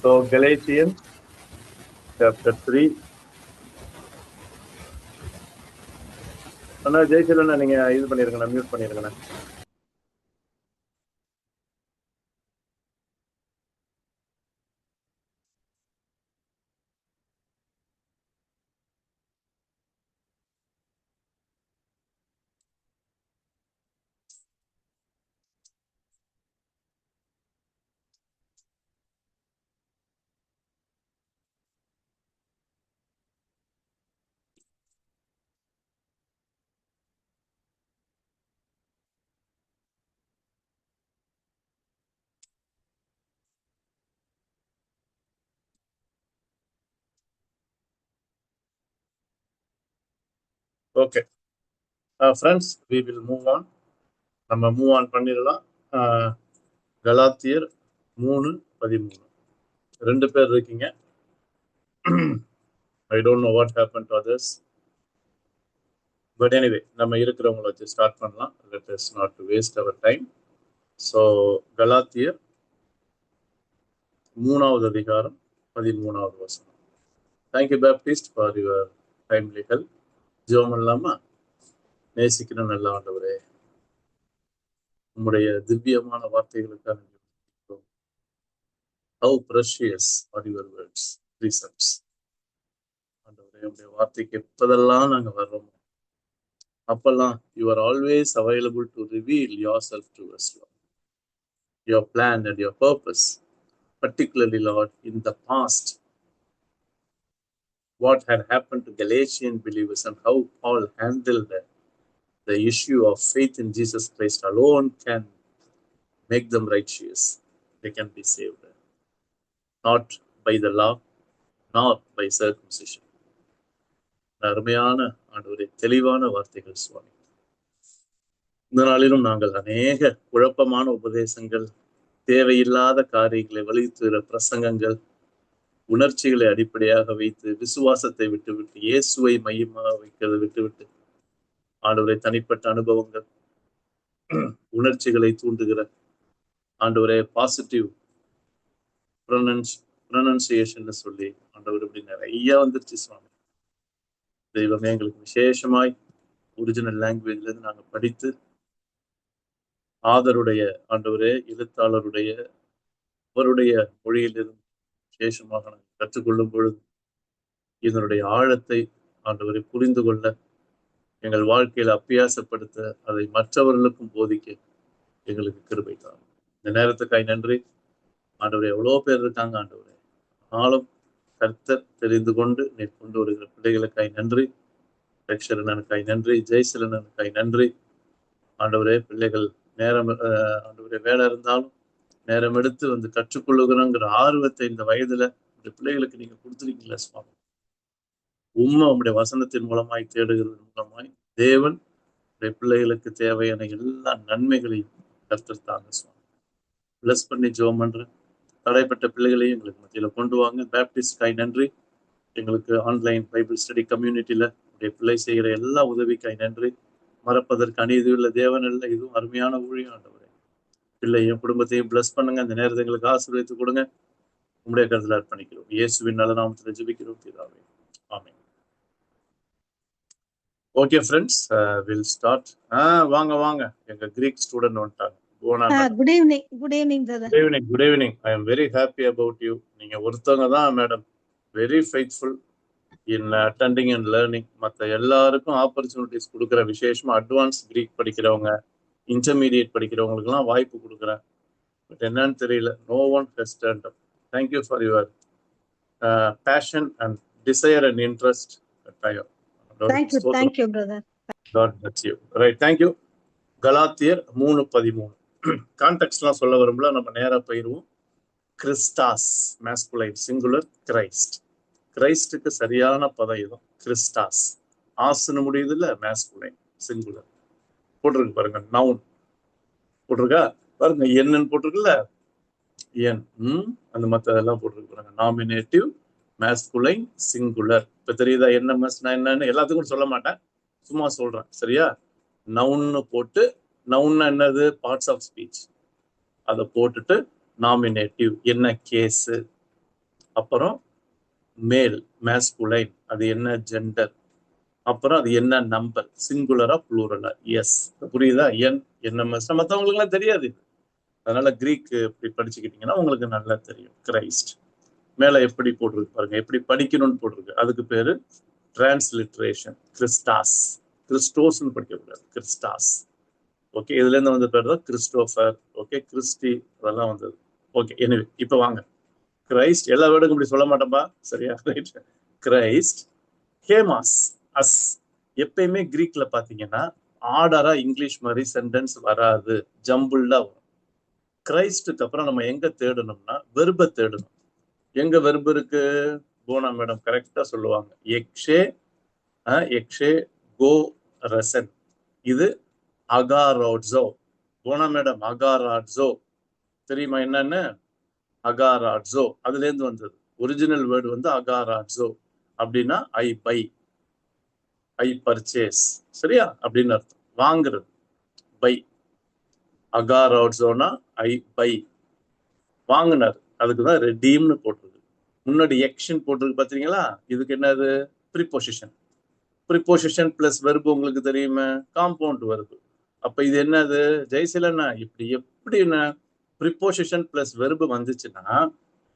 So Galatians chapter 3. அண்ணா ஜெய்சலண்ணா நீங்க இது பண்ணிருக்கண்ணா, மியூட் பண்ணிருக்கண்ணா. Okay friends, we will move on. நம்ம மூவ் ஆன் பண்ணிடலாம். கலாத்தியர் 3:13. 2 பேர் இருக்கீங்க. I don't know what happen to others, but anyway நம்ம இருக்கிறவங்கள வச்சு ஸ்டார்ட் பண்ணலாம். Let us not waste our time. So கலாத்தியர் 3வது அதிகாரம் 13வது வசனம். Thank you Baptist for your timely help. ஜெபம் இல்லாமா? நேசிக்கிற நல்ல ஆண்டவரே, உம்முடைய திவ்யமான வார்த்தைகளுக்காக how precious are your words, precepts. ஆண்டவரே, உம்முடைய வார்த்தைக்கு எப்பதெல்லாம் நாங்க வர்றோமோ அப்பெல்லாம் you are always available to reveal yourself to us, Lord. Your plan and your purpose, particularly, Lord, in the past, what had happened to Galatian believers and how Paul handled the issue of faith in Jesus Christ alone can make them righteous. They can be saved, not by the law, nor by circumcision. அருமையான ஆண்டவரே, தெளிவான வார்த்தைகள் சுவாமி. இந்த நாளிலும் நாங்கள் அநேக குழப்பமான உபதேசங்கள், தேவையில்லாத காரியங்களை வலியுறுத்துகிற பிரசங்கங்கள், உணர்ச்சிகளை அடிப்படையாக வைத்து விசுவாசத்தை விட்டுவிட்டு இயேசுவை மையமாக வைக்கிறதை விட்டுவிட்டு ஆண்டவரை தனிப்பட்ட அனுபவங்கள், உணர்ச்சிகளை தூண்டுகிற ஆண்டவரே பாசிட்டிவ் ப்ரொனன்சியேஷன் சொல்லி ஆண்டவர் இப்படி நிறைய வந்துருச்சு சுவாமி. தெய்வமே, எங்களுக்கு விசேஷமாய் ஒரிஜினல் லாங்குவேஜ்ல இருந்து நாங்கள் படித்து ஆதருடைய ஆண்டவரே எழுத்தாளருடைய அவருடைய மொழியிலிருந்து விசேஷமாக நாங்கள் கற்றுக்கொள்ளும் பொழுது இதனுடைய ஆழத்தை ஆண்டவரை புரிந்து கொள்ள, எங்கள் வாழ்க்கையில அபியாசப்படுத்த, அதை மற்றவர்களுக்கும் போதிக்க எங்களுக்கு கிருபை தான். இந்த நேரத்துக்காய் நன்றி ஆண்டவரே. எவ்வளோ பேர் இருக்காங்க ஆண்டவரே, ஆளும் கர்த்தர் தெரிந்து கொண்டு நீ கொண்டு வருகிற பிள்ளைகளுக்காய் நன்றி. ரக்ஷரனுக்காய் நன்றி, ஜெய்சலனுக்காய் நன்றி ஆண்டவரே. பிள்ளைகள் நேரம் ஆண்டவரே வேலை இருந்தாலும் நேரம் எடுத்து வந்து கற்றுக்கொள்ளுகிறோங்கிற ஆர்வத்தை இந்த வயதுல இந்த பிள்ளைகளுக்கு நீங்க கொடுத்துருக்கீங்களா சுவாமி. உண்மை உங்களுடைய வசனத்தின் மூலமாய் தேடுகிறது மூலமாய் தேவன் பிள்ளைகளுக்கு தேவையான எல்லா நன்மைகளையும் கற்றுத்தாங்க சுவாமி. பிளஸ் பண்ணி ஜெபம் பண்றேன். தடைப்பட்ட பிள்ளைகளையும் எங்களுக்கு மத்தியில கொண்டு வாங்க. பேப்டிஸ்ட்காய் நன்றி. எங்களுக்கு ஆன்லைன் பைபிள் ஸ்டடி கம்யூனிட்டியில உடைய பிள்ளை செய்கிற எல்லா உதவிக்காய் நன்றி. மறப்பதற்கு அநீதி உள்ள தேவன் இல்லை. இதுவும் அருமையான ஊழியம் ஆண்டவரே. பிள்ளையும் குடும்பத்தையும் பிளஸ் பண்ணுங்க. அந்த நேரத்தை எங்களுக்கு ஆசீர்வதித்து கொடுங்க. உங்களுடைய கருத்துல அர்ப்பணிக்கிறோம். இயேசுவின் நல்ல நாமத்தில் ஜெபிக்கிறோம் பிதாவே, ஆமென். Okay friends, will start. வாங்க வாங்க, எங்க கிரீக் ஸ்டூடெண்ட் வந்துட்டாங்க. Good evening. Good evening brother. Good evening. Good evening. I am very happy about you. நீங்க ஒருத்தவங்க தான் madam very faithful in attending and learning. மற்ற எல்லாருக்கும் ஆப்பர்ச்சுனிட்டிஸ் கொடுக்குற, விசேஷமா அட்வான்ஸ் கிரீக் படிக்கிறவங்க, இன்டர்மீடியட் படிக்கிறவங்களுக்குலாம் வாய்ப்பு கொடுக்குறேன். பட் என்னன்னு தெரியல, no one has turned up. Thank you for your passion and desire and interest. Thank you brother. God bless you. Right, thank you. கலாத்தியர் 3:13. கான்டெக்ஸ்ட்லாம் சொல்ல வரும்போது நம்ம நேரா போயிடுவோம். கிறிஸ்டாஸ் மேஸ்குலைன், சிங்குலர் கிரைஸ்ட். கிரைஸ்டுக்கு சரியான பதம் இதுவும் கிறிஸ்டாஸ். ஆசுன்னு முடியுது இல்ல, மேஸ்குலைன் சிங்குலர் போட்டிருக்கு பாருங்க. நவுன் போட்டிருக்கா பாருங்க, என்னன்னு போட்டிருக்குல்ல, என் அந்த மற்ற எல்லாம் போட்டிருக்கு பாருங்க. Nominative masculine singular. இப்ப தெரியுதா என்ன மஸ்னா என்னன்னு? எல்லாத்துக்கும் சொல்ல மாட்டேன், சும்மா சொல்றேன் சரியா. நவுன்னு போட்டு, நவுன்னா என்னது? Parts of speech. அதை போட்டுட்டு நாமினேட்டிவ் என்ன கேஸு, அப்புறம் மேல் மேஸ்குலைன், அது என்ன ஜெண்டர், அப்புறம் அது என்ன நம்பர், சிங்குலரா ப்ளூரலா. எஸ், புரியுதா? NMS மற்றவங்களுக்கு எல்லாம் தெரியாது. அதனால கிரீக் இப்படி படிச்சுக்கிட்டீங்கன்னா உங்களுக்கு நல்லா தெரியும். கிரைஸ்ட் மேல எப்படி போட்டிருக்கு பாருங்க, எப்படி படிக்கணும்னு போட்டிருக்கு. அதுக்கு பேரு டிரான்ஸ்லிட்ரேஷன். கிறிஸ்டாஸ், கிறிஸ்டோஸ்ன்னு படிக்கக்கூடாது, கிறிஸ்டாஸ். ஓகே, இதுல இருந்து வந்த பேர் தான் கிறிஸ்டோபர். ஓகே, கிறிஸ்டி, அதெல்லாம் வந்தது. ஓகே, எனவே இப்ப வாங்க. கிரைஸ்ட் எல்லா வேர்டுக்கும் இப்படி சொல்ல மாட்டேன்பா, சரியா? ரைட். கிரைஸ்ட், ஹேமாஸ், அஸ். எப்பயுமே கிரீக்ல பாத்தீங்கன்னா ஆர்டரா இங்கிலீஷ் மாதிரி சென்டென்ஸ் வராது, ஜம்பிள்டா வரும். கிரைஸ்டுக்கு அப்புறம் நம்ம எங்க தேடணும்னா வெர்ப தேடணும். எங்க வெர்பு இருக்கு? போனா மேடம் கரெக்டா சொல்லுவாங்க. எக்ஷே, எக்ஷே கோ ரசன். இது அகாராட்ஸோ. போனா மேடம் அகாராட்ஸோ தெரியுமா என்னன்னு? அகாராட்ஸோ அதுல இருந்து வந்தது. ஒரிஜினல் வேர்டு வந்து அகாராட்ஸோ. அப்படின்னா ஐ பை, ஐ பர்ச்சேஸ், சரியா? அப்படின்னு அர்த்தம், வாங்குறது. பை. அகாராட்ஸோனா ஐ பை, வாங்கினார். அதுக்குதான் ரெடீம்னு போட்டிருக்கு. முன்னாடி எக்ஷன் போட்டிருக்கு பாத்தீங்களா? இதுக்கு என்னது? ப்ரிபோசிஷன். ப்ரிபோசிஷன் பிளஸ் வெர்பு உங்களுக்கு தெரியுமே, காம்பவுண்ட் வெர்பு. அப்ப இது என்னது ஜெயசீலன்னா? இப்படி எப்படி என்ன ப்ரிபோசிஷன் பிளஸ் வெர்பு வந்துச்சுன்னா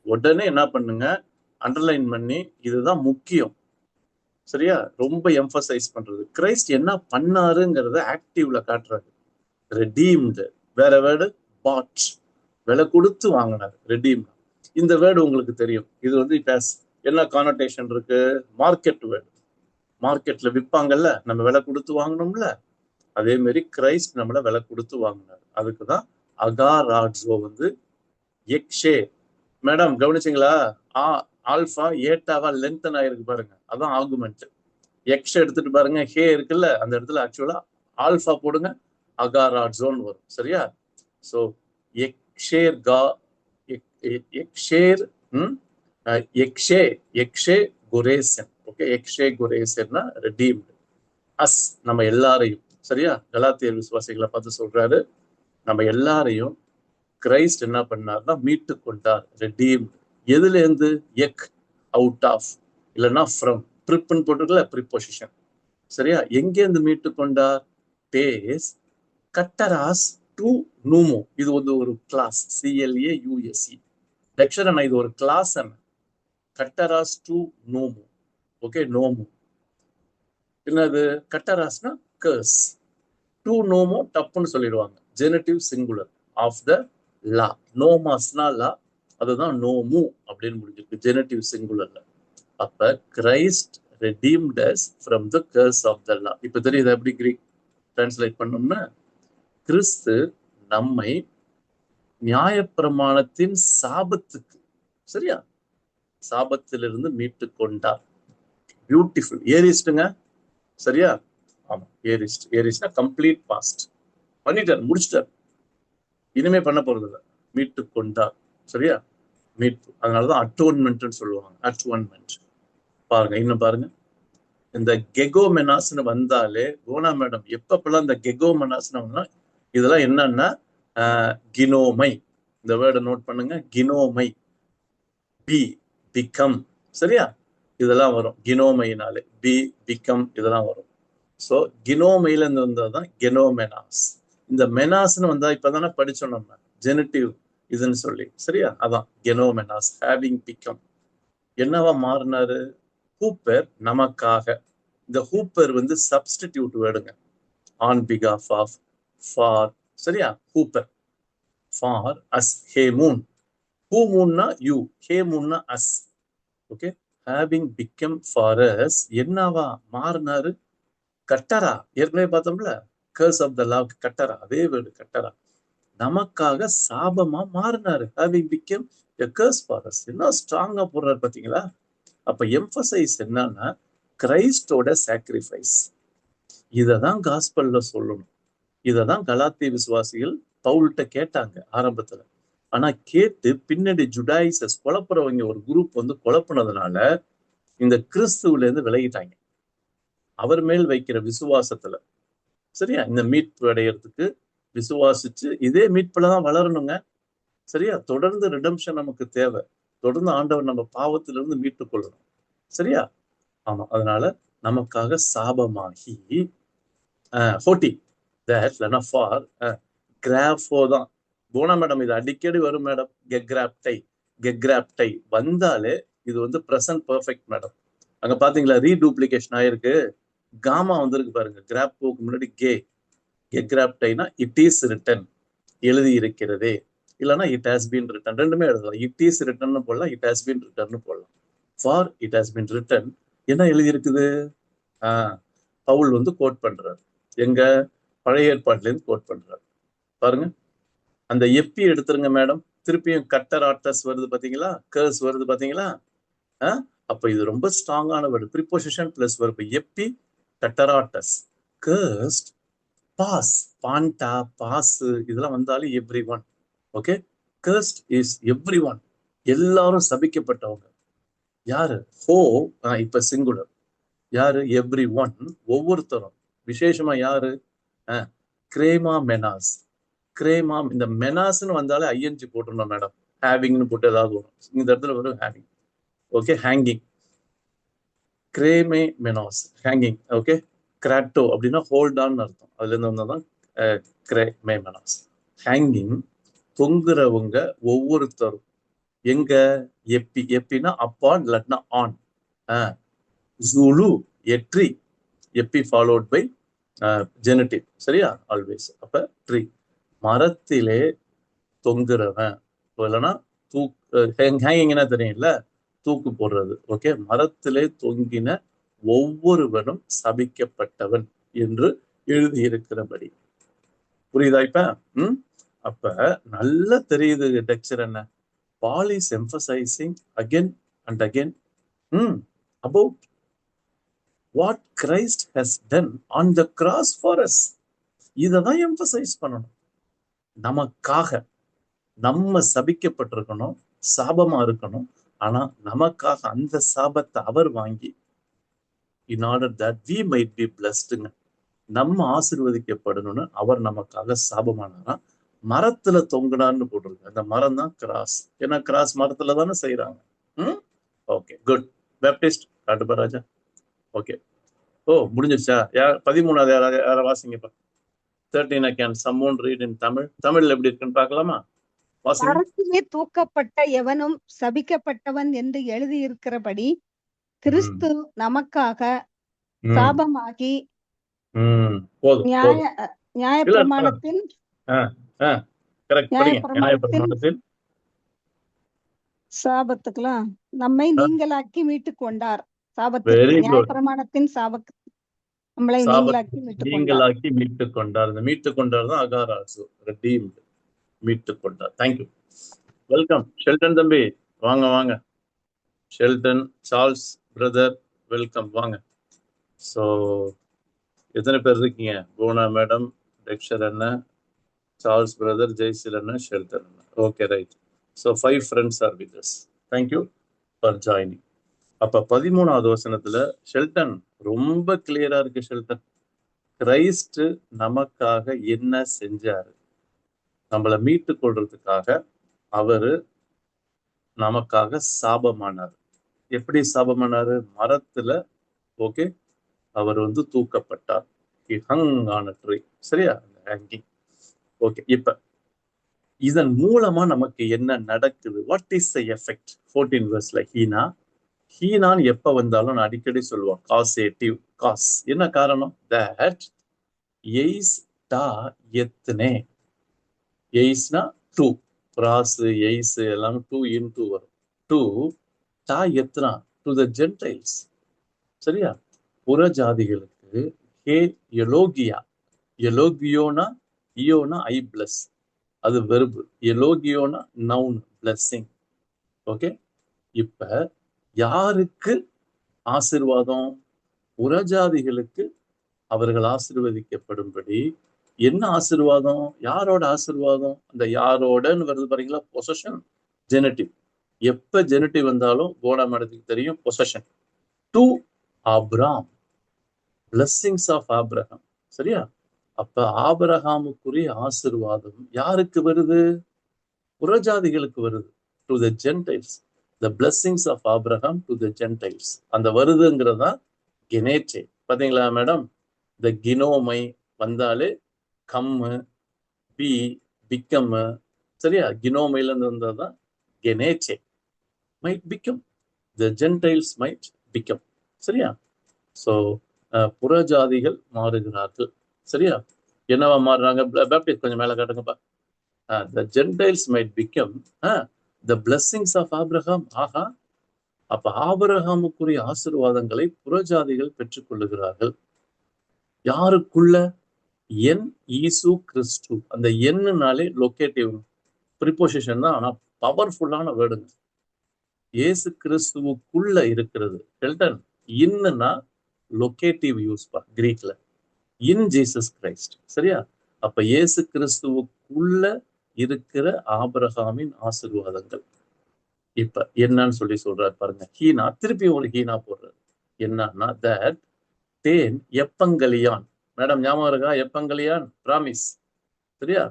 உடனே என்ன பண்ணுங்க, அண்டர்லைன் பண்ணி இதுதான் முக்கியம், சரியா? ரொம்ப எம்பசைஸ் பண்றது. கிரைஸ்ட் என்ன பண்ணாருங்கிறத ஆக்டிவ்ல காட்டுறாரு. ரெடீம்டு, வேற வேர்டு பாட், விலை கொடுத்து வாங்கினார். ரெடீம், இந்த வேர்டு உங்களுக்கு தெரியும். இது வந்து இப்ப என்ன கானோட்டேஷன் இருக்கு? Market word. மார்க்கெட்ல விற்பாங்கல்ல, நம்ம விலை கொடுத்து வாங்கணும்ல, அதே மாதிரி கிரைஸ்ட் நம்மள விலை கொடுத்து வாங்கினார். அதுக்குதான் அகாராட்ஸோ வந்து எக்ஷே. மேடம் கவனிச்சிங்களா? ஆல்பா ஏட்டாவா லென்த்தன் ஆயிருக்கு பாருங்க, அதான் ஆர்குமெண்ட். எக்ஸ் எடுத்துட்டு பாருங்க, ஹே இருக்குல்ல, அந்த இடத்துல ஆக்சுவலா ஆல்பா போடுங்க, அகாராட்ஸோன்னு வரும், சரியா? சோ எக்ஷேர் கா, எக்ஷேர், எக்ஷே, எக்ஷே குரேசன். ஓகே, எக்ஷே குரேசன்னா ரெடீம்டு. அஸ், நம்ம எல்லாரையும், சரியா? கலாத்தியர் விசுவாசிகளை பார்த்து சொல்றாரு, நம்ம எல்லாரையும் கிரைஸ்ட் என்ன பண்ணார்னா மீட்டு கொண்டார். ரெடீம்டு. எதுல இருந்து? எக், அவுட் ஆஃப், இல்லைன்னா ஃப்ரம். ப்ரிப்னு போட்டுக்கல, ப்ரிபோசிஷன், சரியா? எங்கேருந்து மீட்டு கொண்டார்? பேஸ் கட்டராஸ் டு நூமோ. இது வந்து ஒரு கிளாஸ், CLAUSE. லெக்சர் என்ன, இது ஒரு கிளாஸ் என்ன? கட்டராஸ் டு நோமோ. ஓகே, நோமோ என்னது? கட்டராஸ்னா கர்ஸ், டு நோமோ டப்புன்னு சொல்லிடுவாங்க, ஜெனட்டிவ் சிங்குலர் ஆஃப் த லா. நோமாஸ்னா லா, அதுதான் நோமு அப்படின்னு முடிஞ்சிருக்கு ஜெனட்டிவ் சிங்குலர்ல. அப்ப Christ redeemed us from the curse of the law. இப்ப தெரியுது எப்படி கிரீக் டிரான்ஸ்லேட் பண்ணோம்னா, கிறிஸ்து நம்மை நியாயப்பிரமாணத்தின் சாபத்துக்கு, சரியா, சாபத்திலிருந்து மீட்டு கொண்டார். பியூட்டிஃபுல். ஏரிஸ்டுங்க, சரியா? ஆமா, ஏரிஸ்ட். ஏரிஸ்ட்னா கம்ப்ளீட் பாஸ்ட், பண்ணிட்டார், முடிச்சிட்டார், இனிமே பண்ண போறது இல்லை. மீட்டு கொண்டார், சரியா? மீட்பு. அதனாலதான் அட்டோன்மெண்ட்னு சொல்லுவாங்க. அட்டோன்மெண்ட். பாருங்க, இன்னும் பாருங்க, இந்த கெகோமெனாஸ்னு வந்தாலே, கோனா மேடம் எப்பப்பெல்லாம் இந்த கெகோமெனாஸ்னு வந்தா இதெல்லாம் என்னன்னா கினோமை. இந்த வேர்டை நோட் பண்ணுங்க, கினோமை. பி, பிகம், சரியா? இதெல்லாம் வரும் கினோமைனாலே. பி, பிகம், இதெல்லாம் வரும். ஸோ கினோமையில இருந்து வந்ததுதான் கெனோமெனாஸ். இந்த மெனாஸ்னு வந்தா இப்பதானே படிச்சோம் நம்ம, ஜெனட்டிவ் இதுன்னு சொல்லி, சரியா? அதான் கெனோமெனாஸ், ஹேவிங் பிகம். என்னவா மாறினாரு? ஹூப்பர், நமக்காக. இந்த ஹூப்பர் வந்து சப்ஸ்டிடியூட் வேர்டுங்க, ஆன் பிகாஃப் ஆஃப், ஃபார், சரியா? ஹூப்பர். ஃபார் அஸ், ஹே மூன். ஹூ மூன்னா யூ, ஹே மூன்னா us. Okay, having become for us. என்னவா மாறினாரு? கட்டரா, ஏற்கனவே பார்த்தோம்ல, கர்ஸ் ஆஃப் த லா, கட்டரா, அதே வேர்டு கட்டரா. நமக்காக சாபமா மாறினாரு. Having become a curse for us. என்ன ஸ்ட்ராங்கா போடுறாரு பாத்தீங்களா? அப்ப எம்பசைஸ் என்னன்னா கிரைஸ்டோட சாக்ரிஃபைஸ். இததான் காஸ்பல்ல சொல்லணும். இததான் கலாத்திய விசுவாசிகள் பவுல்கிட்ட கேட்டாங்க ஆரம்பத்துல. ஆனா கேட்டு பின்னாடி ஜுடாயிசஸ் குழப்புறவங்க ஒரு குரூப் வந்து குழப்புனதுனால இந்த கிறிஸ்துவில இருந்து விலகிட்டாங்க, அவர் மேல் வைக்கிற விசுவாசத்துல, சரியா? இந்த மீட்பு அடையிறதுக்கு விசுவாசிச்சு இதே மீட்புலதான் வளரணுங்க, சரியா? தொடர்ந்து ரிடம்ஷன் நமக்கு தேவை. தொடர்ந்து ஆண்டவர் நம்ம பாவத்திலிருந்து மீட்டுக் கொள்ளணும். சரியா? ஆமா. அதனால நமக்காக சாபமாகி ஹோட்டி தட் இல்லைன்னா ஃபார் கிராஃபோ தான். போனா மேடம் இது அடிக்கடி வரும் மேடம். கெக்ராப்டை வந்தாலே இது வந்து ப்ரெசன்ட் பெர்ஃபெக்ட் மேடம். அங்க பாத்தீங்களா ரீடூப்ளிகேஷன் ஆயிருக்கு, காமா வந்திருக்கு பாருங்க. கிராப்க்கு முன்னாடி கெக்ராப்டைனா இட் இஸ் ரிட்டன், எழுதி இருக்கிறதே, இல்லைன்னா இட் ஹாஸ் பீன் ரிட்டன், ரெண்டுமே எழுதலாம். இட் இஸ் ரிட்டன் போடலாம், இட் ஹாஸ் பீன் ரிட்டன் போடலாம். For it has been return என்ன எழுதி இருக்குது? பவுல் வந்து கோட் பண்றாரு. எங்க பழைய ஏற்பாட்டுல இருந்து கோட் பண்றாரு பாருங்க. அந்த எப்பி எடுத்துருங்க மேடம். திருப்பியும் கட்டர் ஆட்டஸ் வருது பாத்தீங்களா, கர்ஸ் வருது பாத்தீங்களா. அப்ப இது ரொம்ப ஸ்ட்ராங்கான வேர்டு. Preposition plus verb. எப்பி கட்டராட்டஸ், கர்ஸ்ட், பாஸ், பாண்டா, பாஸ், இதெல்லாம் வந்தாலும் every one. Okay, cursed is every one, எல்லாரும் சபிக்கப்பட்டவங்க. யாரு? ஹோ இப்ப சிங்குலர். யாரு? எவ்ரி ஒன், ஒவ்வொருத்தரும். விசேஷமா யாரு? கிரேமா மெனாஸ். கிரேமா, இந்த மெனாஸ்ன்னு வந்தாலே ஐஎன்ஜி போட்டுருந்தோம் மேடம். ஹேவிங்னு போட்டு ஏதாவது வரும், இந்த இடத்துல வரும் ஹேவிங். ஓகே, ஹேங்கிங், கிரேமே மெனாஸ், ஹேங்கிங். ஓகே, கிராட்டோ அப்படின்னா ஹோல்ட் ஆன் அர்த்தம், அதுல இருந்து வந்ததான் கிரேமே மெனாஸ். ஹேங்கிங், தொங்குறவங்க ஒவ்வொருத்தரும். எங்க? எப்பி, எப்பினா அப்பான் இல்லாட்டினா ஆன். ஜூலு, எட்ரி, எப்பி ஃபாலோட் பை ஜெனட்டிவ். சரியா? ஆல்வேஸ். அப்ப ட்ரீ, மரத்திலே தொங்குறவன், இல்லைன்னா ஹேங்கிங்னா தெரியும்ல, தூக்கு போடுறது. ஓகே, மரத்திலே தொங்கின ஒவ்வொருவனும் சபிக்கப்பட்டவன் என்று எழுதியிருக்கிறபடி. புரியுதா இப்ப? அப்ப நல்லா தெரியுது டெக்ஸ்சர் என்ன. Paul is emphasizing again and again about what Christ has done on the cross for us. இததான் எம்பசைஸ் பண்ணணும். நமக்காக நம்ம சபிக்கப்பட்டிருக்கணும், சாபமா இருக்கணும். ஆனா நமக்காக அந்த சாபத்தை அவர் வாங்கி, in order that we might be blessed, நம்ம ஆசீர்வதிக்கப்படணும்னு அவர் நமக்காக சாபமானாரா. மரத்துல தொங்குனான்னு போட்டிருக்கு. அந்த மரம் தான் கிராஸ். ஏன்னா கிராஸ் மரத்துல தானே செய்யறாங்க. Okay, good. பேப்டிஸ்ட் காட்டுபராஜா. ஓகே, ஓ முடிஞ்சிருச்சா? 13வது யார வாசிங்கப்பா. 13 I can someone read in Tamil. தமிழ்ல எப்படி இருக்குன்னு பார்க்கலாமா? மரத்திலே தூக்கப்பட்ட எவனும் சபிக்கப்பட்டவன் என்று எழுதியிருக்கிறபடி கிறிஸ்து நமக்காக சாபமாகி நியாயப்பிரமாணத்தின் சாபத்துக்கெல்லாம் நம்மை நீங்களாக்கி மீட்டுக் கொண்டார். நியாயப்பிரமாணத்தின் சாபத்து நம்மளை நீங்களாக்கி மீட்டுக் கொண்டார். இந்த மீட்டுக் கொண்டார் தான் அகாராசு, ரெடீம்டு, மீட்டுக் கொண்டார். தேங்க்யூ. வெல்கம் ஷெல்டன் தம்பி, வாங்க வாங்க. ஷெல்டன், சார்ல்ஸ் பிரதர், வெல்கம், வாங்க. ஸோ எத்தனை பேர் இருக்கீங்க? போனா மேடம், டெக்ஷர் அண்ணன், சார்ல்ஸ் பிரதர், ஜெய்சில் அண்ணன், ஷெல்டன் அண்ணன். Okay, right. So 5 friends are with us. Thank you for joining. அப்ப 13வது வசனத்துல ஷெல்டன் ரொம்ப கிளியரா இருக்கு. ஷெல்டன், கிரைஸ்ட் நமக்காக என்ன செஞ்சாரு? நம்மளை மீட்டு கொள்றதுக்காக அவரு நமக்காக சாபமானார். எப்படி சாபமானாரு? மரத்துல. ஓகே, அவர் வந்து தூக்கப்பட்டார். He hung on a tree. சரியா? ஹேங்கிங். ஓகே, இப்ப இதன் மூலமா நமக்கு என்ன நடக்குது? What is the effect? 14 verseல ஹீனான் எப்ப வந்தாலும் நான் அடிக்கடி சொல்லுவேன், காசேட்டிவ், காஸ். என்ன காரணம்? தட் எய்ஸ் டா எத்தனே. எய்ஸ்னா டூ, பிராஸ், எய்ஸ் எல்லாம் 2 into வரும். டூ டா எத்தனா, டு த ஜென்டைல்ஸ். சரியா? புற ஜாதிகளுக்கு. ஹே எலோகியா, எலோகியோனா, இயோனா ஐ பிளஸ், அது வெர்பு. எலோகியோனா நவுன், பிளஸ்ஸிங். ஓகே, இப்ப யாருக்கு ஆசீர்வாதம்? புறஜாதிகளுக்கு அவர்கள் ஆசீர்வதிக்கப்படும்படி. என்ன ஆசீர்வாதம்? யாரோட ஆசீர்வாதம்? அந்த யாரோடன்னு வருது பாருங்களா, பொசஷன், ஜெனட்டிவ். எப்ப ஜெனட்டிவ் வந்தாலும் போனா மேடத்துக்கு தெரியும், possession. To Abram, blessings of Abraham. சரியா? அப்ப ஆபிரகாமுக்குரிய ஆசீர்வாதம் யாருக்கு வருது? புறஜாதிகளுக்கு வருது. To the gentiles. the blessings of Abraham to the Gentiles. அந்த வருதுங்கிறதா கெனேச்சே. பாத்தீங்களா மேடம்? இந்த கினோமை வந்தாலே கம்மு, பி, பிக்கம், சரியா? கினோமைல இருந்து வந்ததுதான் கெனேச்சே. might become, the Gentiles might become, சரியா? ஸோ புறஜாதிகள் மாறுகிறார்கள், சரியா? என்னவா மாறுறாங்க? பேப்டிஸ்ட் கொஞ்சம் மேல காட்டுங்கப்பா. the Gentiles might become the blessings of Abraham. ஆஹா, அப்ப ஆபிரகாமுக்குரிய ஆசீர்வாதங்களை புறஜாதிகள் பெற்றுக்கொள்ளுகிறார்கள். யாருக்குள்ள? என் ஈசு கிறிஸ்து. அந்த எண்ணுனாலே லொக்கேட்டிவ் ப்ரிபோசிஷன் தான், ஆனா பவர்ஃபுல்லான வேர்டுங்க. இயேசு கிறிஸ்துவுக்குள்ள இருக்கிறது. ஹெல்டன் இன்னுனா லொக்கேட்டிவ் யூஸ் பா கிரீக்ல. இன் ஜீசஸ் கிரைஸ்ட், சரியா? அப்ப இயேசு கிறிஸ்துவுக்குள்ள இருக்கிற ஆபிரகாமின் ஆசீர்வாதங்கள். இப்ப என்னன்னு சொல்லி சொல்றாரு பாருங்க. ஹீனா, திருப்பி ஒரு ஹீனா போடுறாரு. என்னன்னா, தட் தேன் எப்பங்கலியான். மேடம் ஞாபகம் இருக்கா? எப்பங்கலியான் பிராமிஸ், சரியா?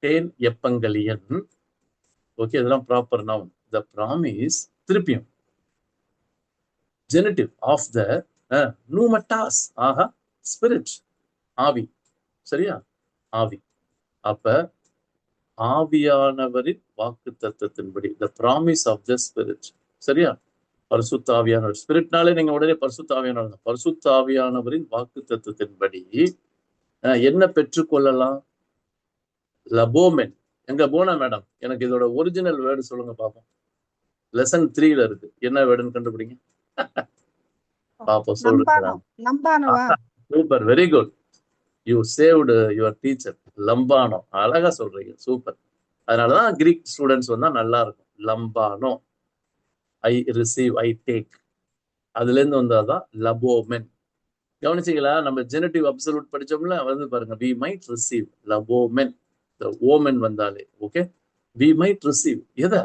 தேன் எப்பங்கலியன். ஓகே, இதெல்லாம் ப்ராப்பர் நவுன். த ப்ராமிஸ், திருப்பியும் ஜெனிட்டிவ் ஆஃப் த நூமட்டாஸ். ஆஹா, ஸ்பிரிட், ஆவி, சரியா? ஆவி. அப்ப ஆவியானவரின் வாக்கு தத்துவத்தின்படி, the promise of the spirit, சரியா? பரிசுத்த ஆவியானவர். ஸ்பிரிட்னாலே நீங்க உடனே பரிசுத்த ஆவியானவர். பரிசுத்த ஆவியானவரின் வாக்கு தத்துவத்தின்படி என்ன பெற்றுக்கொள்ளலாம்? லபோமென். எங்க போனா மேடம்? எனக்கு இதோட ஒரிஜினல் வேர்டு சொல்லுங்க பாப்போம். லெசன் 3ல இருக்கு. என்ன வேர்டுன்னு கண்டுபிடிங்க பாப்போம். சொல்றேன். Super, very good. You saved your teacher. லம்பானோ. அழகா சொல்றீங்க, சூப்பர். அதனாலதான் கிரீக் ஸ்டூடெண்ட்ஸ் வந்தா நல்லா இருக்கும். லம்பானோ, ஐ ரிசீவ், ஐ டேக், அதுல இருந்து வந்தாதான் லபோமென். கவனிச்சிங்களா? நம்ம ஜெனட்டிவ் அப்சல்யூட் படிச்சோம்ல, வந்து பாருங்க. வி மைட் ரிசீவ் லபோமென். ஓமென் வந்தாலே ஓகே, வி மைட் ரிசீவ். எதை?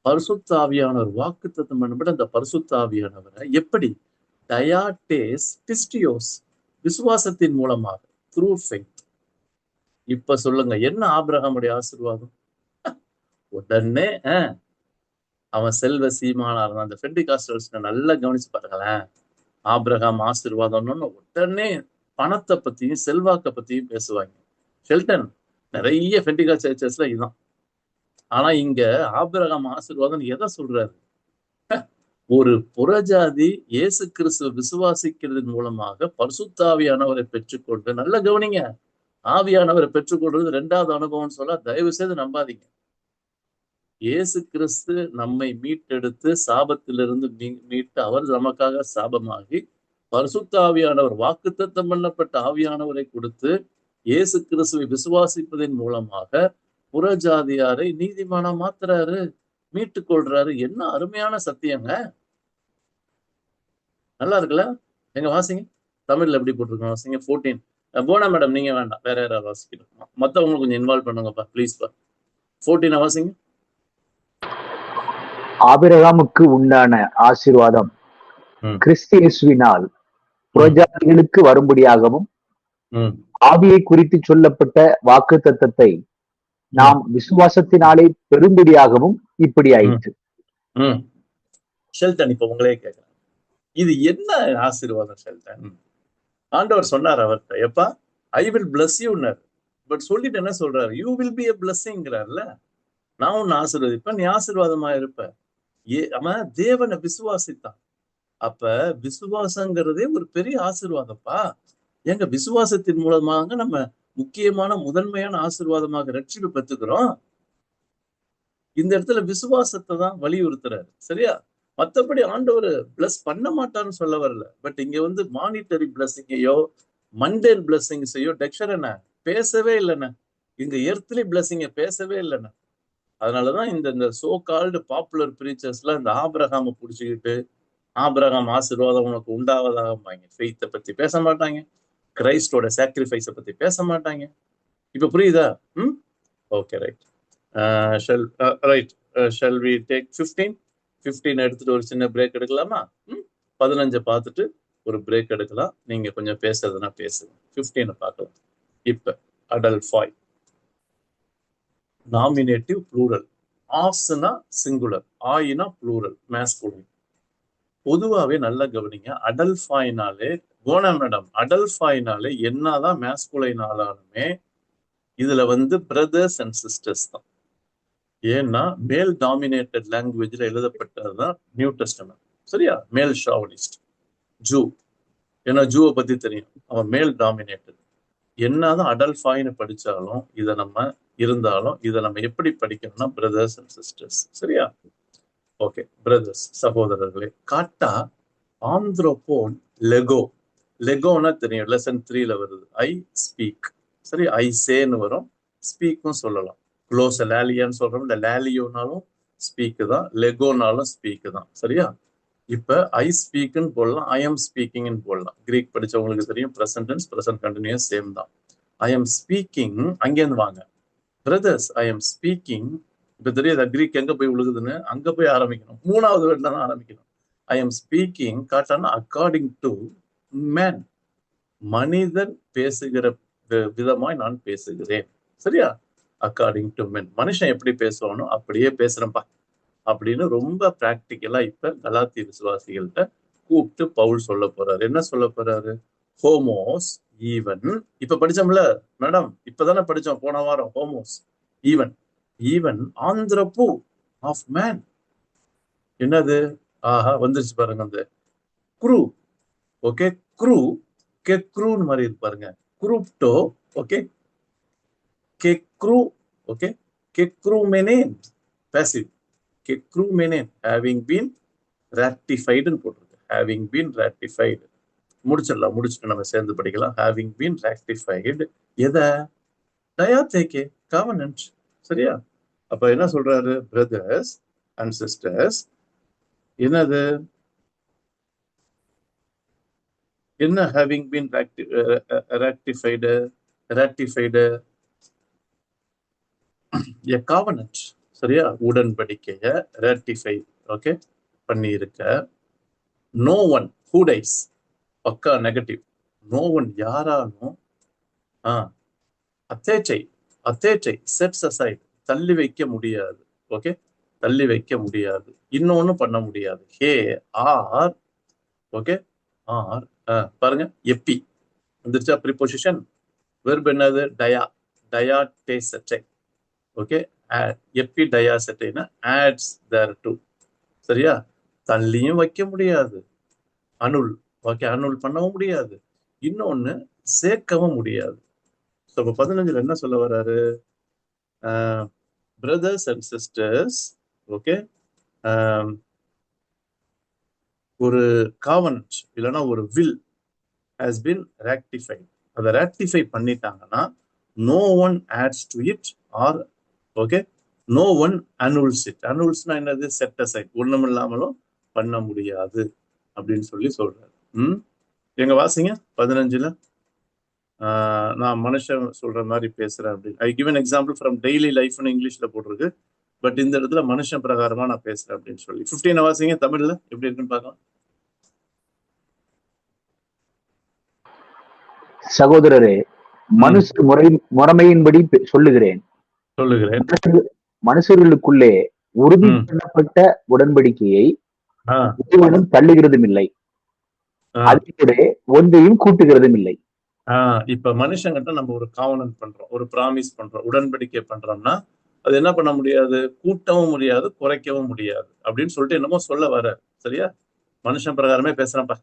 பரிசுத்த ஆவியானவர் வாக்கு தத்தம் பண்ணப்பட்ட அந்த பரிசுத்த ஆவியானவரை எப்படி? டயாடேஸ் பிஸ்டியோஸ், விசுவாசத்தின் மூலமாக, த்ரூ ஃபெய்த். இப்ப சொல்லுங்க, என்ன ஆபிரகாமுடைய ஆசீர்வாதம்? உடனே அவன் செல்வ சீமானா இருந்தான். அந்த பெண்டிகாஸ்டல்ஸ் நல்லா கவனிச்சு பாருங்களேன். ஆபிரகாம் ஆசீர்வாதம்னு உடனே பணத்தை பத்தியும் செல்வாக்க பத்தியும் பேசுவாங்க. ஷெல்டன், நிறைய பெண்டிகாஸ்ட் சர்ச்சஸ்ல இதுதான். ஆனா இங்க ஆபிரகாம் ஆசீர்வாதம் எதை சொல்றாரு? ஒரு புறஜாதி இயேசு கிறிஸ்துவ விசுவாசிக்கிறதன் மூலமாக பரிசுத்த ஆவியானவரை பெற்றுக்கொண்டு, நல்ல கவனிங்க, ஆவியானவரை பெற்றுக்கொள்றது 2வது அனுபவம் சொல்ல தயவு செய்து நம்பாதீங்க. இயேசு கிறிஸ்து நம்மை மீட்டெடுத்து சாபத்திலிருந்து மீட்டு அவர் நமக்காக சாபமாகி பரிசுத்த ஆவியானவர் வாக்குத்தத்தம் பண்ணப்பட்ட ஆவியானவரை கொடுத்து இயேசு கிறிஸ்துவை விசுவாசிப்பதன் மூலமாக புறஜாதியாரை நீதிமானா மாத்துறாரு, மீட்டு கொள்றாரு. என்ன அருமையான சத்தியங்க. நல்லா இருக்குல்ல? எங்க வாசிங்க, தமிழ்ல எப்படி போட்டிருக்கோம் வாசிங்க. 14. போனா மேடம் நீங்க வேண்டாம், வேற யாராவது வாசிக்கணும். மத்தவங்களுக்கு கொஞ்சம் இன்வால்வ் பண்ணுங்கப்பா ப்ளீஸ் பா. 14 வாசிங்க. ஆபிரகாமுக்கு உண்டான ஆசீர்வாதம் கிறிஸ்து இயேசுவினால் புறஜாதிகளுக்கு வரும்படியாகவும் ஆவியை குறித்து சொல்லப்பட்ட வாக்கு தத்தத்தை நாம் விசுவாசத்தினாலே பெரும்படியாகவும் இப்படி ஆயிற்று. ஷெல்டன், இப்ப உங்களே கேட்கிறேன், இது என்ன ஆசீர்வாதம் ஷெல்டன்? ஆண்டவர் சொன்னார் அவர்கிட்ட, எப்பா ஐ வில் பிளஸ் யூன்னாரு. பட் சொல்லிட்டு என்ன சொல்றாரு? யூ வில் பி எ பிளஸ்ஸிங்கிறார்ல. நான் உன்னை ஆசீர்வதிப்பேன், நீ ஆசீர்வாதமா இருப்ப. அவன் தேவனை விசுவாசித்தான். அப்ப விசுவாசங்கிறதே ஒரு பெரிய ஆசீர்வாதப்பா. எங்க விசுவாசத்தின் மூலமாக நம்ம முக்கியமான முதன்மையான ஆசீர்வாதமாக ரட்சிப்பு பெற்றுக்கிறோம். இந்த இடத்துல விசுவாசத்தை தான் வலியுறுத்துறாரு, சரியா? மற்றபடி ஆண்டவர் பிளஸ் பண்ண மாட்டான்னு சொல்ல வரல. பட் இங்க வந்து மானிட்டரி பிளஸிங்கையோ மண்டேன் பிளஸிங்ஸையோ டெக்ஷர் என்ன பேசவே இல்லைண்ணே. இங்க எர்த்லி பிளஸிங்க பேசவே இல்லைண்ணே. அதனாலதான் இந்த சோ கால்டு பாப்புலர் பிரீச்சர்ஸ்ல இந்த ஆபிரகாமை புடிச்சுக்கிட்டு ஆபிரகாம் ஆசீர்வாதம் உனக்கு உண்டாவதாக ஃபெய்த்தை பத்தி பேச மாட்டாங்க, கிரைஸ்டோட சாக்ரிஃபைஸை பத்தி பேச மாட்டாங்க. இப்ப புரியுதா? Okay, right. Shall we take 15 எடுத்துட்டு ஒரு சின்ன பிரேக் எடுக்கலாமா? 15 பார்த்துட்டு ஒரு பிரேக் எடுக்கலாம். நீங்க கொஞ்சம் பேசுறதுன்னா பேசுங்க. 15 பார்க்கலாம். இப்ப அடல்ட் 5 நாமினேட்டிவ் ப்ளூரல். ஆஸ்னா சிங்குலர், ஆயினா ப்ளூரல், மேஸ்குலின். பொதுவாகவே நல்லா கவனிங்க, அடல்ஃபாயினாலே மேடம் அடல்ஃபாயினாலே என்னதான் மேஸ்குலைன் ஆனாலுமே இதுல வந்து பிரதர்ஸ் அண்ட் சிஸ்டர்ஸ் தான். ஏன்னா மேல் டாமினேட்டட் லாங்குவேஜ்ல எழுதப்பட்டதுதான் நியூ டெஸ்டமென்ட். சரியா? மேல் ஷாவனிஸ்ட் ஜூ, ஏன்னா ஜூவை பத்தி தெரியும், அவன் மேல் டாமினேட்டட். என்னதான் அடல்ஃபாயின்னு படிச்சாலும் இதை நம்ம எப்படி படிக்கணும்னா பிரதர்ஸ் அண்ட் சிஸ்டர்ஸ். சரியா? ஓகே, பிரதர்ஸ், சகோதரர்களே. காட்டா ஆந்த்ரோபோன் லெகோனா தெரியும், லெசன் 3ல வருது. ஐ ஸ்பீக், சரி, ஐ சேன்னு வரும், ஸ்பீக்கும் சொல்லலாம். க்ளோஸ் லேலியான்னு சொல்றோம், இல்ல லேலியோனாலும் ஸ்பீக்கு தான், லெகோனாலும் ஸ்பீக்கு தான். சரியா? இப்ப ஐ ஸ்பீக்னு போடலாம், ஐ எம் ஸ்பீக்கிங்னு போடலாம். கிரீக் படிச்சவங்களுக்கு தெரியும், present tense present continuous same தான். ஐ எம் ஸ்பீக்கிங், அங்கேருந்து வாங்க பிரதர்ஸ், ஐ எம் ஸ்பீக்கிங். இப்ப தெரியாத கிரீக் எங்க போய் விழுகுதுன்னு, அங்க போய் ஆரம்பிக்கணும், 3வது வேர்ட்ல தான் ஆரம்பிக்கணும். ஐ எம் ஸ்பீக்கிங் காட்டான அக்கார்டிங் டு மேன், மனிதன் பேசுகிற விதமாய் நான் பேசுகிறேன். சரியா? அக்கார்டிங் டு மென், மனுஷன் எப்படி பேசுவானோ அப்படியே பேசுறேன்ப்பா அப்படின்னு ரொம்ப பிராக்டிக்கலா இப்ப கலாத்திய விசுவாசிகள்கிட்ட கூப்பிட்டு பவுல் சொல்ல போறாரு. என்ன சொல்ல போறாரு? ஹோமோஸ் ஈவன், இப்ப படிச்சோம்ல மேடம், இப்பதானே படிச்சோம் போன வாரம். ஹோமோஸ் ஈவன் ஆந்த்ரபு ஆஃப் மேன். என்னது? ஆஹா, வந்துருச்சு பாருங்க அந்த குரூ. ஓகே, குரூ கெக்ரூன்னு மாதிரி இருக்கு பாருங்க. குரூப்டோ, ஓகே, கெக்ரூ, ஓகே, கெக்ரூமெனேன் பாசிவ், கெக்ரூமெனேன் ஹேவிங் பீன் ராட்டிஃபைடுன்னு போட்டிருக்கு. ஹேவிங் பீன் ராட்டிஃபைடு முடிச்சுட்டு நம்ம சேர்ந்து படிக்கலாம். ஹேவிங் பீன் ராட்டிஃபைடு எதை? டயாதேகே, கவனன்ட். சரியா? அப்ப என்ன சொல்றாரு? பிரதர்ஸ் அண்ட் சிஸ்டர்ஸ், என்னது? என்ன having been ratified a covenant. சரியா? உடன்படிக்கைய ராட்டிஃபை, ஓகே, பண்ணி இருக்க. நோ ஒன் ஹூ டைஸ், பக்கா நெகட்டிவ். நோ ஒன், யாராலும் அத்தேச்சை செட்ஸ் அசைட், தள்ளி வைக்க முடியாது. ஓகே, தள்ளி வைக்க முடியாது, இன்னொன்னு பண்ண முடியாது. ஹே ஆர், ஓகே, ஆர் பாருங்க, எப்பி வந்துருச்சா ப்ரிபோசிஷன். வெர்ப் என்னது? டயாடேசெட்டை. ஓகே, எப்பி டயாசெட்டைனா ஆட்ஸ் தேர் டு. சரியா? தள்ளியும் வைக்க முடியாது, அனுல், ஓகே, அனுல் பண்ணவும் முடியாது, இன்னொன்னு சேர்க்கவும் முடியாது. ஸோ இப்போ 15ல் என்ன சொல்ல வர்றாரு? பிரதர்ஸ் அண்ட் சிஸ்டர்ஸ், ஓகே, ஒரு காவனன்ட் இல்லைன்னா ஒரு வில் has been rectified. அதை ரெக்டிஃபை பண்ணிட்டாங்கன்னா no one adds to it or, okay, no one annuls it. annuls-னா என்னது? செட் அசைட், ஒண்ணும் இல்லாமலும் பண்ண முடியாது அப்படின்னு சொல்றாரு. எங்க வாசிங்க 15ல். நான் மனுஷன் சொல்ற மாதிரி பேசுறேன் அப்படின்னு. I give an example from daily லைஃப்னு இங்கிலீஷ்ல போட்டிருக்கு, பட் இந்த இடத்துல மனுஷன் பிரகாரமா நான் பேசுறேன் அப்படின்னு சொல்லி 15 வாசிங்க தமிழ்ல எப்படி இருக்குன்னு பார்க்கலாம். சகோதரரே, மனுஷ முறைமையின்படி சொல்லுகிறேன், மனுஷர்களுக்குள்ளே உறுதி பண்ணப்பட்ட உடன்படிக்கையை ஒருவனும் தள்ளுகிறதும் இல்லை, அதோட ஒன்றையும் கூட்டுகிறதும் இல்லை. இப்ப மனுஷங்கிட்ட நம்ம ஒரு காவனன்ட் பண்றோம், ஒரு ப்ராமிஸ் பண்றோம், உடன்படிக்கை பண்றோம்னா அது என்ன பண்ண முடியாது? கூட்டவும் முடியாது, குறைக்கவும் முடியாது அப்படின்னு சொல்லிட்டு என்னமோ சொல்ல வர. சரியா? மனுஷன் பிரகாரமே பேசுறப்ப,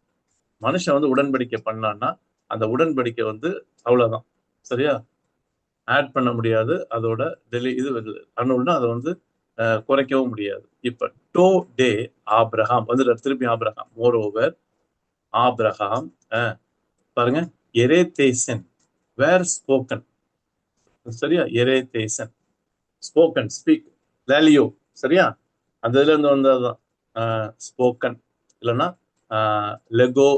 மனுஷன் வந்து உடன்படிக்கை பண்ணான்னா அந்த உடன்படிக்கை வந்து அவ்வளவுதான். சரியா? ஆட் பண்ண முடியாது, அதோட இது அனுல்னா அதை வந்து குறைக்கவும் முடியாது. இப்ப டோ டே ஆப்ரஹாம் வந்து திருப்பி ஆப்ரஹாம், மோர் ஓவர் ஆப்ரஹாம், பாருங்க, எரேதேசன் வேர் ஸ்போக்கன். சரியா? எரேதேசன் ஸ்போக்கன், ஸ்பீக், லேலியோ. சரியா? அந்த இதுல இருந்து வந்ததுதான் ஸ்போக்கன், இல்லைன்னா லெகோ,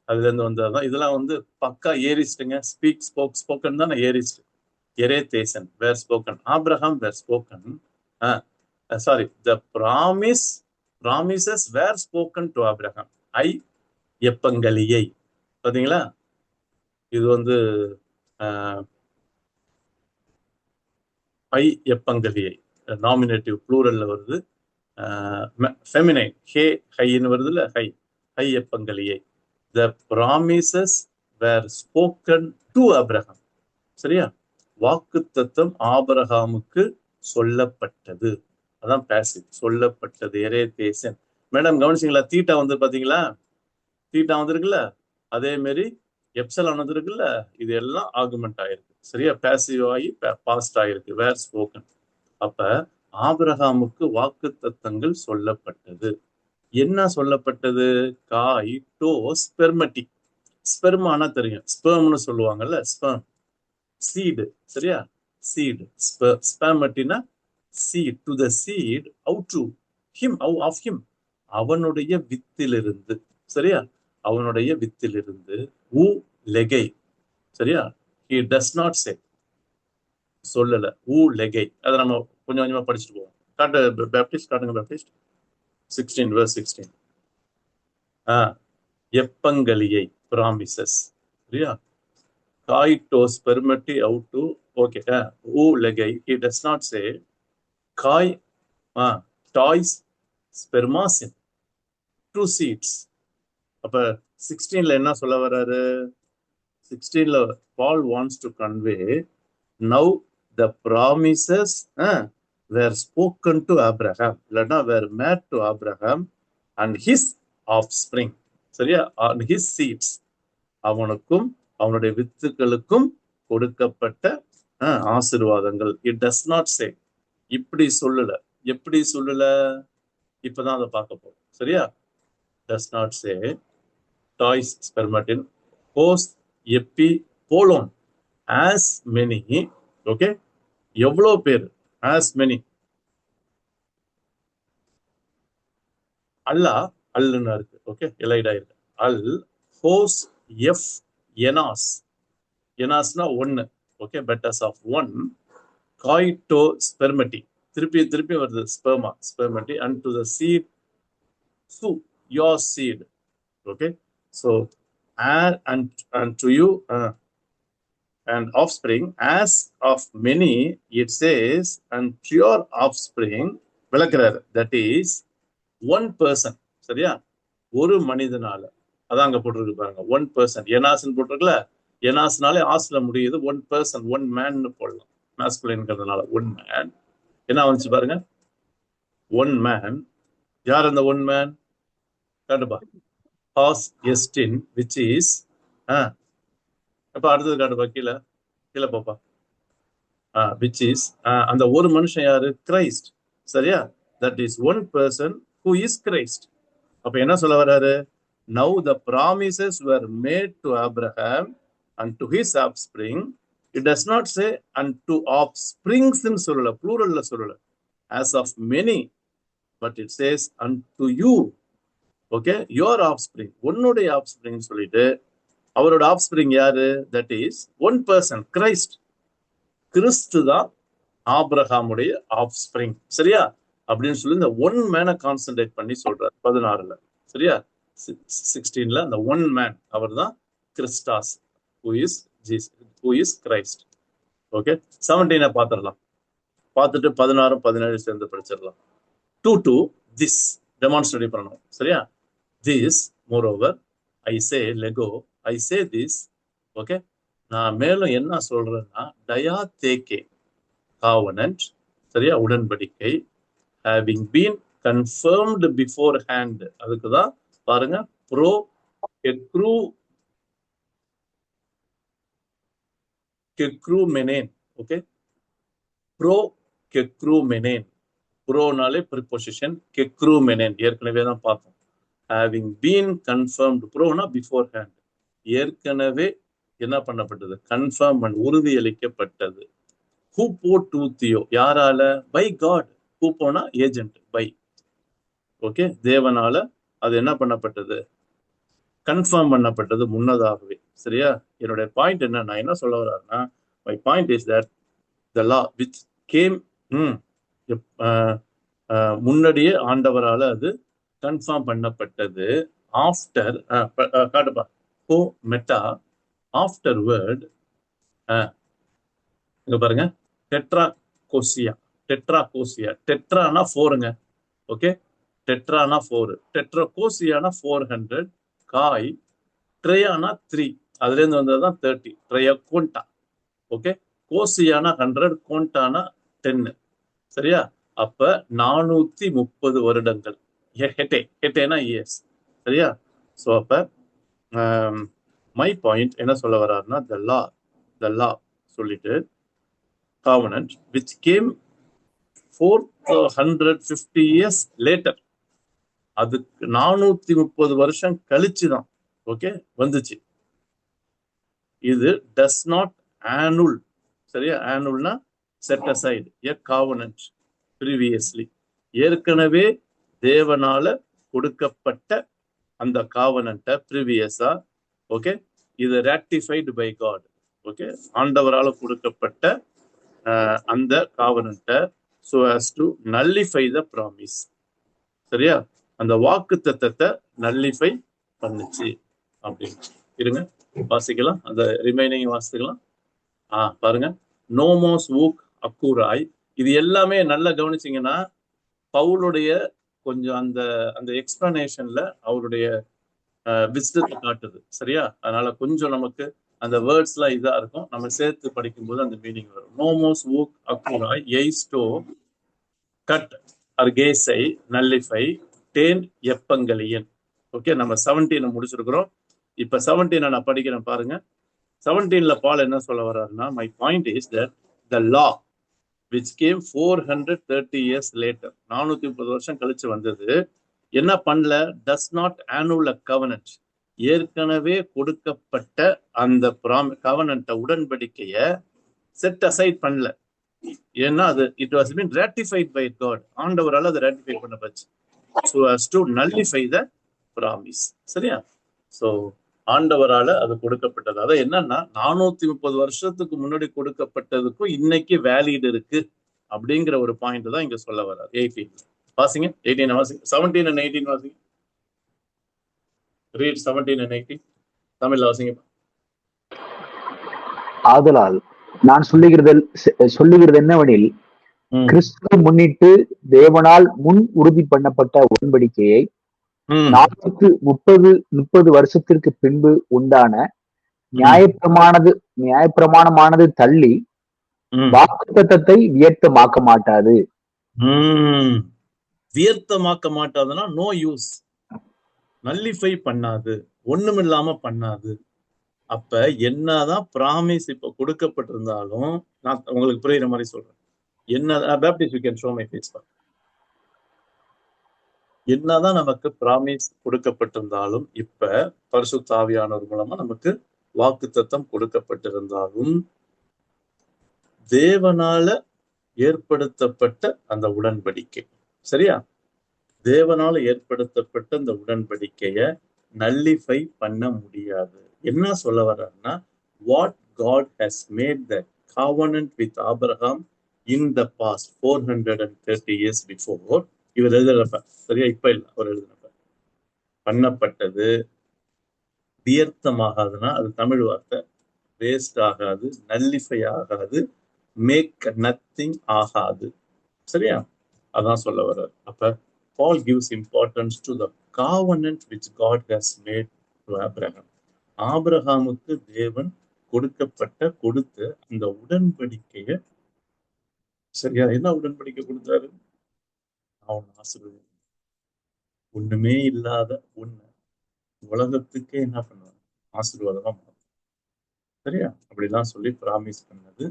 அதுல இருந்து வந்ததுதான். இதெல்லாம் வந்து பக்கா ஏரிஸ்டுங்க. ஸ்பீக், ஸ்போக்கன் தானே ஏரிஸ்ட். எரேதேசன் were spoken, Abraham were spoken. Sorry, the promises were spoken to Abraham. ஐ எப்பங்கலியை, பாத்தீங்களா? இது வந்து ஐ எப்பங்கலியை நாமினேட்டிவ் ப்ளூரல்ல வருது. ஃபெமினைன் ஹே ஹைன்னு வருது இல்ல, ஹை ஹை எப்பங்களியை. The promises were spoken to Abraham. சரியா, வாக்கு தத்தம் ஆபிரகாமுக்கு சொல்லப்பட்டது. அதான் பேசிவ், சொல்லப்பட்டது. எரேதேசன். மேடம் கவனிச்சிங்களா? தீட்டா வந்து பாத்தீங்களா? தீட்டா வந்திருக்குல்ல, அதே மாதிரி எப்சலான் வந்திருக்குல்ல, இது எல்லாம் ஆர்குமெண்ட் ஆயிருக்கு. சரியா, பேசிவ் ஆகி பாஸ்ட் ஆயிருக்கு, வேர் ஸ்போக்கன். அப்ப ஆபிரகாமுக்கு வாக்கு தத்தங்கள் சொல்லப்பட்டது. என்ன சொல்லப்பட்டது? காய் டோ ஸ்பெர்மட்டி. ஸ்பெர்மானா தெரியும், ஸ்பெர்ம்னு சொல்லுவாங்கல்ல, ஸ்பெர்ம் சீடு. சரியா, சீடு. ஸ்பெர்மட்டினா seed. To the seed out to him, of him, அவனுடைய வித்திலிருந்து. சரியா, அவனுடைய வித்திலிருந்து. ஊ லெகை. சரியா, he does not say, சொல்லல. ஊ லெகை, அதை நம்ம கொஞ்சம் கொஞ்சமா படிச்சுட்டு போவோம். காட்டு பேப்டிஸ்ட், காட்டுங்க பேப்டிஸ்ட் 16 verse 16. எப்பங்களியை, ப்ராமிசஸ். சரியா, காய்டோ ஸ்பெர்மட்டி அவுட் டு. ஓகே, ஊ லெகை, he does not say காய் டாய்ஸ் ஸ்பெர்மாசின் டூ சீட்ஸ். அப்ப 16ல என்ன சொல்ல வர்றாரு? 16ல Paul wants to convey, now the promises were spoken to Abraham, இல்லைன்னா were made to Abraham and his offspring. சரியா, and his seeds, அவனுக்கும் அவனுடைய வித்துக்களுக்கும் கொடுக்கப்பட்ட ஆசீர்வாதங்கள். It does not say, இப்படி சொல்லல. எப்படி சொல்லல? இப்பதான் அதை பார்க்க போறோம். சரியா, does not say டாய்ஸ் ஸ்பெர்மட்டின் ஹோஸ் எப்பி போலோன் as many. ஓகே, எவ்வளோ பேர்? as many. அல்லா அல்லுன்னு இருக்கு. ஓகே, எலைடா இருக்கு. அல் ஹோஸ் எஃப் எனாஸ். எனாஸ்னா ஒன்னு. ஓகே, பெட்டஸ் ஆஃப் ஒன். காய்டோ ஸ்பெர்மட்டி, திருப்பி திருப்பி வருது, ஸ்பெர்மா ஸ்பெர்மட்டி. அண்ட் டு த சீட் சு, your seed. Okay, so and to you and offspring as of many, it says, and to your offspring, விளக்குறாரு, that is one person. சரியா, ஒரு மனிதனால. அதான் அங்க போட்டிருக்கு பாருங்க, one person. எனாஸ்ன்னு போட்டிருக்குல்ல, எனாஸ்னாலே ஆஸ்ல முடியுது. one person, one man போடலாம், மாஸ்குலின்ங்கிறதுனால one man. என்ன வந்துச்சு பாருங்க, one man. யார் அந்த one man? காட்டுப்பா, ஹாஸ் எஸ்டின், which is அப்ப அடுத்தது காட்டுப்பா, கீழே கீழே பாப்பா. which is அந்த ஒரு மனுஷன் யாரு? கிரைஸ்ட். சரியா, that is one person who is Christ. அப்ப என்ன சொல்ல வர்றாரு? now the promises were made to Abraham and to his offspring. It does not say and to offsprings ன்னு சொல்லல, ப்ளூரல்ல சொல்லல, as of many, but it says unto you. Okay, your offspring, உன்னுடைய offspring சொல்லிட்டு, அவரோட offspring யாரு? that is one person, Christ. கிறிஸ்து தான் ஆபிரகாமுடைய offspring. சரியா, அப்படின்னு சொல்லி இந்த ஒன் மேனை கான்சென்ட்ரேட் பண்ணி சொல்றாரு 16ல. சரியா, 16ல அந்த ஒன் மேன், அவர் தான் கிறிஸ்டாஸ், who is Christ. ஓகே, 17 பார்த்துடலாம். பார்த்துட்டு 16 17 சேர்ந்து படிச்சிடலாம். to this demonstrate பண்ணணும். சரியா, this moreover I say lego, I say this. Okay, நான் மேலும் என்ன சொல்றேன்னா, டயாதேகே covenant. சரியா, உடன்படிக்கை. having been confirmed beforehand, அதுக்குதான் பாருங்க, pro kekrumenon. Okay, pro kekrumenon. ப்ரோனாலே ப்ரிபொசிஷன், கெக்ரூமெனன் ஏற்கனவே தான் பார்த்தோம். having been confirmed, ப்ரோனா பிஃபோர் ஹேண்ட், ஏற்கனவே என்ன பண்ணப்பட்டது? கன்ஃபார்ம் பண்ண, உறுதியளிக்கப்பட்டது. ஹூப்போ டூத்தியோ, யாரால? By God. ஹூப்போனா ஏஜென்ட், பை. ஓகே, தேவனால அது என்ன பண்ணப்பட்டது? கன்ஃபார்ம் பண்ணப்பட்டது முன்னதாகவே. சரியா, என்னுடைய பாயிண்ட் என்ன, நான் என்ன சொல்ல வர்றேன்னா, my point is that the law which came, முன்னாடியே ஆண்டவரால அது கன்ஃபார்ம் பண்ணப்பட்டது. ஆஃப்டர், காட்டுப்பா, ஹோ மெட்டா, ஆஃப்டர் வேர்ட். இங்க பாருங்க, டெட்ரா கோசியா, டெட்ராகோசியா. டெட்ரானா 4ங்க. ஓகே, டெட்ரானா 4, டெட்ராகோசியானா 400, காய், ட்ரையானா 3, அதுல இருந்து வந்ததுதான் 30, ட்ரையகோண்டா. ஓகே, கோசியானா 100, கோண்டானா 10. சரியா? அப்ப 430 வருடங்கள். ஹெட்டேனா இயர்ஸ். சரியா? சோ அப்ப மை பாயிண்ட் என்ன சொல்ல வர்றாருன்னா, the law சொல்லிட்டு covenant which came 450 years later, அதுக்கு 430 வருஷம் கழிச்சுதான் ஓகே வந்துச்சு. இது does not annul. சரியா? annulனா set aside a covenant previously. ஏற்கனவே தேவனால கொடுக்கப்பட்ட அந்த காவனன்ட்ட ப்ரீவியஸா ஓகே இது ராட்டிஃபைடு பை காட். ஓகே, ஆண்டவரால கொடுக்கப்பட்ட அந்த காவனன்ட்ட so as to nullify the promise. சரியா? அந்த வாக்கு தத்தத்தை நல்லிஃபை பண்ணுச்சு அப்படின்னு. இருங்க வாசிக்கலாம், அந்த ரிமைனிங் வாசிக்கலாம். பாருங்க, நோமோஸ் ஊக் அக்கூராய். இது எல்லாமே நல்லா கவனிச்சிங்கன்னா பவுலுடைய கொஞ்சம் அந்த அந்த எக்ஸ்பிளனேஷன்ல அவருடைய விஸ்டத்தை காட்டுது. சரியா? அதனால கொஞ்சம் நமக்கு அந்த வேர்ட்ஸ் எல்லாம் இதா இருக்கும், நம்ம சேர்த்து படிக்கும்போது அந்த மீனிங் வரும். நோமோஸ் ஊக் அக்கூராய் எய்ஸ்டோ கட் அர்கேசை நல்லிஃபை டேன் எப்பங்கலியன். ஓகே, நம்ம 17 முடிச்சிருக்கிறோம். இப்ப 17 நான் படிக்கிறேன் பாருங்க. 17ல பால் என்ன சொல்ல வர்றாருன்னா, my point is that the law which came 430 years later, 430 வருஷம் கழிச்சு வந்தது. என்ன பண்ணல? does not annul a covenant. ஏற்கனவே கொடுக்கப்பட்ட அந்த covenant உடன்படிக்கைய செட் அசைட் பண்ணல. ஏன்னா அது it was been ratified by God. ஆண்டவரால் அது ratify பண்ணப்பட்டுச்சு. so as to nullify the promise. சரியா? so ஆண்டவரால அது கொடுக்கப்பட்டது. அதாவது என்னன்னா 430 வருஷத்துக்கு முன்னாடி கொடுக்கப்பட்டதுக்கும் இன்னைக்கு வேலிட் இருக்கு அப்படிங்கிற ஒரு பாயிண்ட் தான் இங்க சொல்ல வர்றாரு. 18 வாசிங்க, 18 வாசிங்க, 17 and 18 வாசிங்க. read 17 and 18 தமிழ்ல வாசிங்க. ஆதலால் நான் சொல்லுகிறது என்னவெனில், கிறிஸ்துவை முன்னிட்டு தேவனால் முன் உறுதி பண்ணப்பட்ட உடன்படிக்கையை 430 வருஷத்திற்கு பின்பு உண்டான நியாயப்பிரமாணமானது தள்ளி வாக்குத்தத்தத்தை வியர்த்தமாக்க மாட்டாது. வியர்த்தமாக்க மாட்டாதுன்னா நோ யூஸ், நல்லிஃபை பண்ணாது, ஒண்ணுமில்லாம பண்ணாது. அப்ப என்னதான் பிராமிஸ் இப்ப கொடுக்கப்பட்டிருந்தாலும், நான் உங்களுக்கு புரியுற மாதிரி சொல்றேன். என்னதான் நமக்கு பிராமிஸ் கொடுக்கப்பட்டிருந்தாலும், இப்ப பரிசுத்த ஆவியானவர் மூலமா நமக்கு வாக்குத்தத்தம் கொடுக்கப்பட்டிருந்தாலும், தேவனால ஏற்படுத்தப்பட்ட அந்த உடன்படிக்கை, சரியா? தேவனால ஏற்படுத்தப்பட்ட அந்த உடன்படிக்கைய நல்லிஃபை பண்ண முடியாது. என்ன சொல்ல வர்றாருன்னா, what God has made the covenant with Abraham in the past 430 years before, இவர் எழுதுறப்ப, சரியா? இப்ப இல்ல, அவர் எழுதுறப்ப பண்ணப்பட்டது வியர்த்தமாகாதுன்னா அது தமிழ் வார்த்தை, வேஸ்ட் ஆகாது, நல்லிஃபை ஆகாது, மேக் நத்திங் ஆகாது. சரியா? அதான் சொல்ல வர்றாரு. அப்ப Paul gives importance to the covenant which God has made to Abraham. ஆபிரகாமுக்கு தேவன் கொடுத்த அந்த உடன்படிக்கைய, சரியா? என்ன உடன்படிக்கை கொடுத்தாரு? அவன் ஆசீர்வாதம். ஒண்ணுமே இல்லாத ஒண்ணு உலகத்துக்கே என்ன பண்ணுவாங்க? ஆசீர்வாதமா மாறும். சரியா? அப்படிலாம் சொல்லி பிராமிஸ் பண்ணது,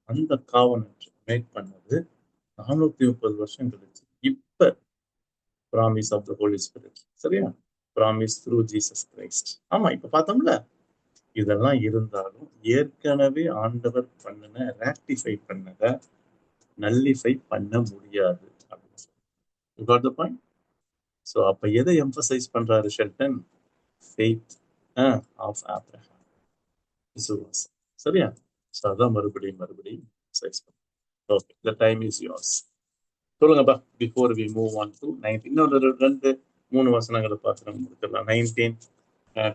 அந்த காவனன்ட் மேக் பண்ணது 430 வருஷம் கழிச்சு இப்ப promise of the Holy Spirit. சரியா? promise through Jesus Christ. ஆமா, இப்ப பார்த்தோம்ல. இதெல்லாம் இருந்தாலும் ஏற்கனவே ஆண்டவர் பண்ணன ராட்டிஃபை பண்ணத நல்லிஃபை பண்ண முடியாது. You got the point? So அப்ப எதை எம்பசைஸ் பண்றாரு ஷெல்டன்? faith of Abraham. விசுவாசம். சரியா? So அதான் மறுபடியும் எம்பசைஸ் பண்ண. Okay, the time is yours. சொல்லுங்கப்பா, before we move on to 19. இன்னொரு 2-3 வசனங்களை பார்த்து நம்ம முடிச்சிடலாம். 19,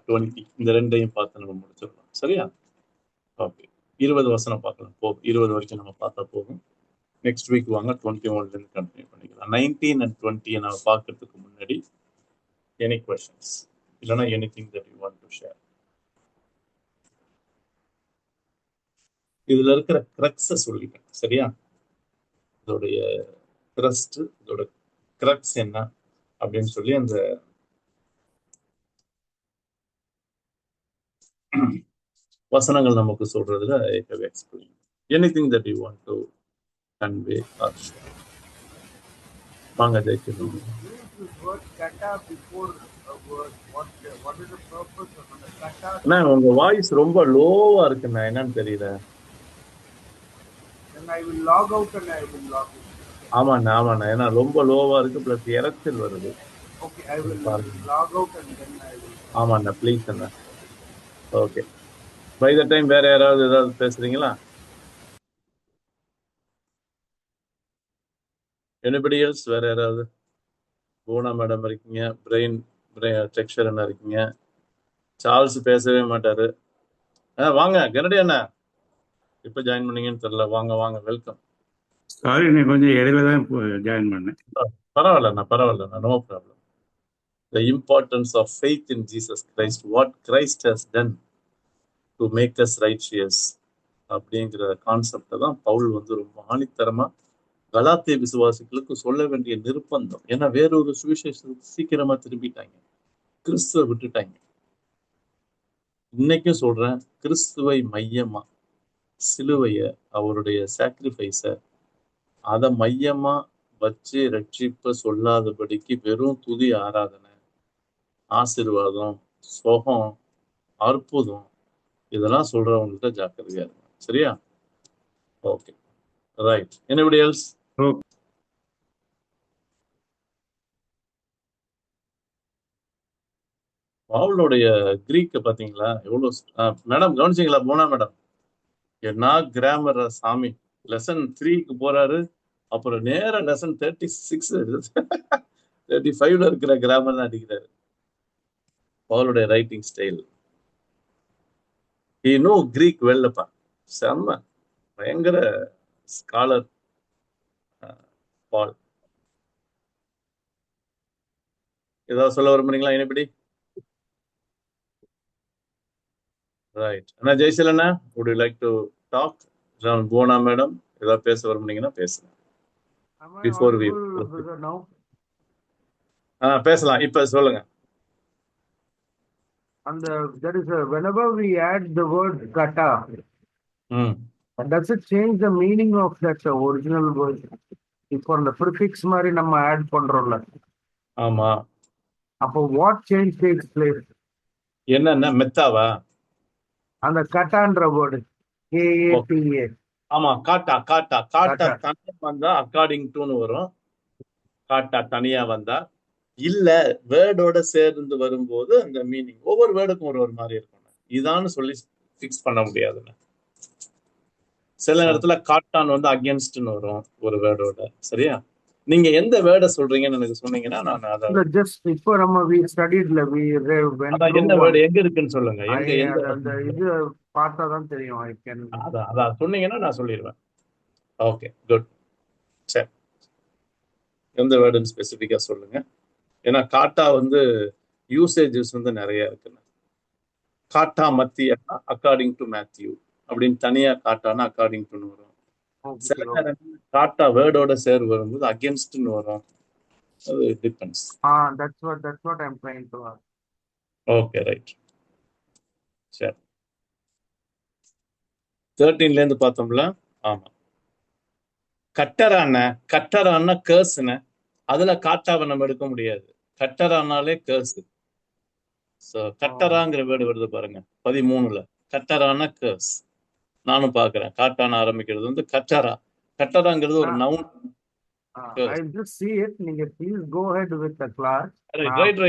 20 இந்த ரெண்டையும் பார்த்து நம்ம முடிச்சிடலாம். சரியா? ஓகே, 20 வசனம் பார்க்கலாம். 20 வரைக்கும் நம்ம பார்த்தா போதும். நெக்ஸ்ட் வீக் வாங்க 21 கண்டினியூ பண்ணிக்கலாம். 19 and 20 நான் பார்க்கறதுக்கு முன்னாடி எனி கொஸ்டின்ஸ் இல்லைன்னா anything that you want to share? இதுல இருக்கிற கிரக்ஸை சொல்லிட்டேன், சரியா? இதோடைய கிரஸ்ட், இதோட கிரக்ஸ் என்ன அப்படின்னு சொல்லி அந்த வசனங்கள் நமக்கு சொல்றதுல I have explain. Anything that you want to convey or share? வாங்க ஜெயிக்கணும். அண்ணா உங்க வாய்ஸ் ரொம்ப லோவா இருக்குண்ணா, என்னன்னு தெரியல. ஆமாண்ணா ஆமாண்ணா, ஏன்னா ரொம்ப லோவா இருக்கு, பிளஸ் இறைச்சல் வருது. ஆமாண்ணா ப்ளீஸ் அண்ணா. ஓகே, பை த டைம் வேற யாராவது ஏதாவது பேசுறீங்களா? Anybody else? வேற யாராவது? பூனா மேடம் இருக்கீங்க, பிரெயின் டெக்ஸ்சர் என்ன இருக்கீங்க, சார்ல்ஸ் பேசவே மாட்டாரு. வாங்க கெனடி அண்ணா, இப்ப ஜாயின் பண்ணீங்கன்னு தெரியல. வாங்க வாங்க, வெல்கம். சாரி, நான் கொஞ்சம் இடையில தான் ஜாயின் பண்ணேன். பரவாயில்லண்ணா பரவாயில்லண்ணா, no problem. The importance of faith in Jesus Christ, what Christ has done to make us righteous அப்படிங்கிற கான்செப்டை தான் பவுல் வந்து ரொம்ப ஆணித்தரமா கலாத்திய விசுவாசிகளுக்கு சொல்ல வேண்டிய நிர்பந்தம். ஏன்னா வேறொரு சுவிசேஷத்துக்கு சீக்கிரமா திரும்பிட்டாங்க, கிறிஸ்துவை விட்டுட்டாங்க. இன்னைக்கும் சொல்றேன், கிறிஸ்துவை மையமா, சிலுவைய, அவருடைய சாக்ரிஃபைஸ அதை மையமா வச்சு ரட்சிப்ப சொல்லாதபடிக்கு வெறும் துதி ஆராதனை, ஆசீர்வாதம், சோகம், அற்புதம் இதெல்லாம் சொல்றவங்கள்ட்ட ஜாக்கிரதையா இருக்கும், சரியா? Okay right. Anybody else? பவுலுடைய கிரீக்க பாத்தீங்களா எவ்வளவு? மேடம் கவனிச்சிங்களா போனா மேடம்? என்ன கிராமர் சாமி! லெசன் 3க்கு போறாரு, அப்புறம் நேர லெசன் 36 35ல இருக்கிற கிராமர் தான் அடிக்கிறாரு. பவுலுடைய writing style, he know Greek வெல்லப்பா, செம்ம பயங்கர ஸ்காலர் பால். ஏதாவது சொல்ல விரும்புறீங்களா எனிபடி? ரைட். அண்ணா ஜெய்சல் அண்ணா, would you like to talk? போனா மேடம் ஏதாவது பேச விரும்புனீங்கன்னா பேசுங்க. Before we பேசலாம், இப்ப சொல்லுங்க. And there is whenever we add the word kata, does it change the meaning of that original word? இப்போ அந்த prefix மாதிரி நம்ம add பண்றோம்ல. ஆமா. அப்போ what change takes place? என்னன்னா மெத்தாவா? அந்த கட்டான்ற வேர்டு KATA. ஆமா, காட்டா காட்டா காட்டா தனியா வந்தா அக்கார்டிங் டுன்னு வரும். காட்டா தனியா வந்தா, இல்ல வேர்டோட சேர்ந்து வரும்போது அந்த மீனிங் ஒவ்வொரு வேர்டுக்கும் ஒரு மாதிரி இருக்கும். இதான்னு சொல்லி ஃபிக்ஸ் பண்ண முடியாதுன்னு. சில இடத்துல காட்டான் வந்து அகேன்ஸ்ட்னு வரும் ஒரு வேர்டோட, சரியா? நீங்க எந்த வேர்டை சொல்றீங்கன்னு எனக்கு சொன்னீங்கன்னா நான் அத ஜஸ்ட் இப்போ நம்ம we studiedல we என்ன வேர்டு எங்க இருக்குன்னு சொல்லுங்க. எங்க அந்த இது பார்த்தா தான் தெரியும். I can அத சொன்னீங்கன்னா நான் சொல்லிடுவேன். Okay good. சரி, எந்த வேர்டுன்னு ஸ்பெசிஃபிக்கா சொல்லுங்க. ஏன்னா காட்டா வந்து யூசேஜஸ் வந்து நிறைய இருக்குன்னு. காட்டா மத்தியா அக்கார்டிங் டு மேத்யூ அப்படின்னு தனியா காட்டானா அக்கார்டிங் டுன்னு வரும். சில நேரங்கள் காட்டா வேர்டோட சேர்ந்து வரும்போது அகேன்ஸ்ட்னு வரும். அது depends. that's what I'm trying to ask. Okay right. சரி, 13ல இருந்து பார்த்தோம்ல. ஆமா, கட்டரான கேர்ஸ்ன, அதுல காட்டாவை நம்ம எடுக்க முடியாது. கட்டரானாலே கேர்ஸ். கட்டராங்கிற வேர்டு வருது பாருங்க 13ல. கட்டரான கேர்ஸ் நானும் பாக்குறேன். காட்டான ஆரம்பிக்கிறது வந்து கட்டரா. கட்டராங்கிறது ஒரு noun. I just see it. நீங்க please go ahead with the class. Right.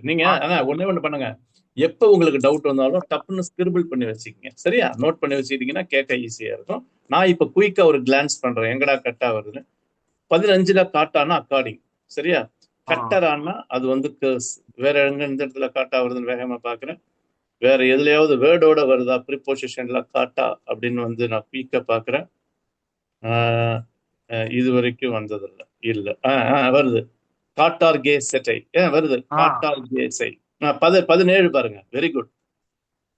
நீங்க ஒண்ணு பண்ணுங்க, எப்ப உங்களுக்கு டவுட் வந்தாலும் டப்புன்னு ஸ்கிரிபிள் பண்ணி வச்சுக்கீங்க, சரியா? நோட் பண்ணி வச்சுக்கிட்டீங்கன்னா கேட்க ஈஸியா இருக்கும். நான் இப்ப குயிக்கா ஒரு கிளான்ஸ் பண்றேன், எங்கடா கட்டா வருதுன்னு. 15ல காட்டானா அக்கார்டிங், சரியா? கட்டரானா அது வந்து கேர்ஸ். வேற எங்க இந்த இடத்துல காட்டா வருதுன்னு வேகமா பாக்குறேன். வேற எதுலயாவது வேர்டோட வருதா ப்ரிபோசிஷன்ல காட்டா அப்படின்னு வந்து நான் குயிக்கா பாக்குறேன். இது வரைக்கும் வந்ததில்ல. இல்ல வருது. காட்டார் கே செட்டை வருது. காட்டார் கே செய் 17 பாருங்க. Very good.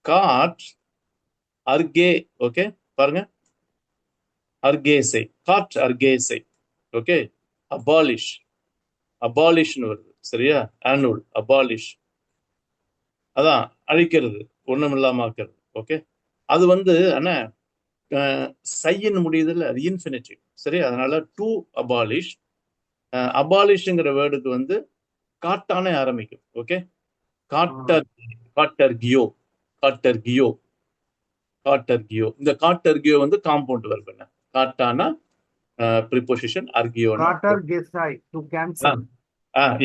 காட் அர்கே. ஓகே பாருங்க. அர்கேசை, காட் அர்கேசை. ஓகே. அபாலிஷ், அபாலிஷ்னு வருது. சரியா? ஆனுல், அபாலிஷ், அதான் அழிக்கிறது, ஒண்ணுமில்லாமக்கிறது. ஓகே. அது வந்து அண்ணா சையின் முடியுதுல்ல, அது இன்ஃபினிட்டிவ். சரி, அதனால டு அபாலிஷ். அபாலிஷ்ங்கிற வேர்டுக்கு வந்து காட்டானே ஆரம்பிக்கும். ஓகே. காட்டர், காட்டர்கியோ, காட்டர்கியோ, காட்டர்கியோ. இந்த காட்டர்கியோ வந்து காம்பவுண்ட் வெர்ப். என்ன காட்டானா preposition, argio. Katar gesai, to cancel.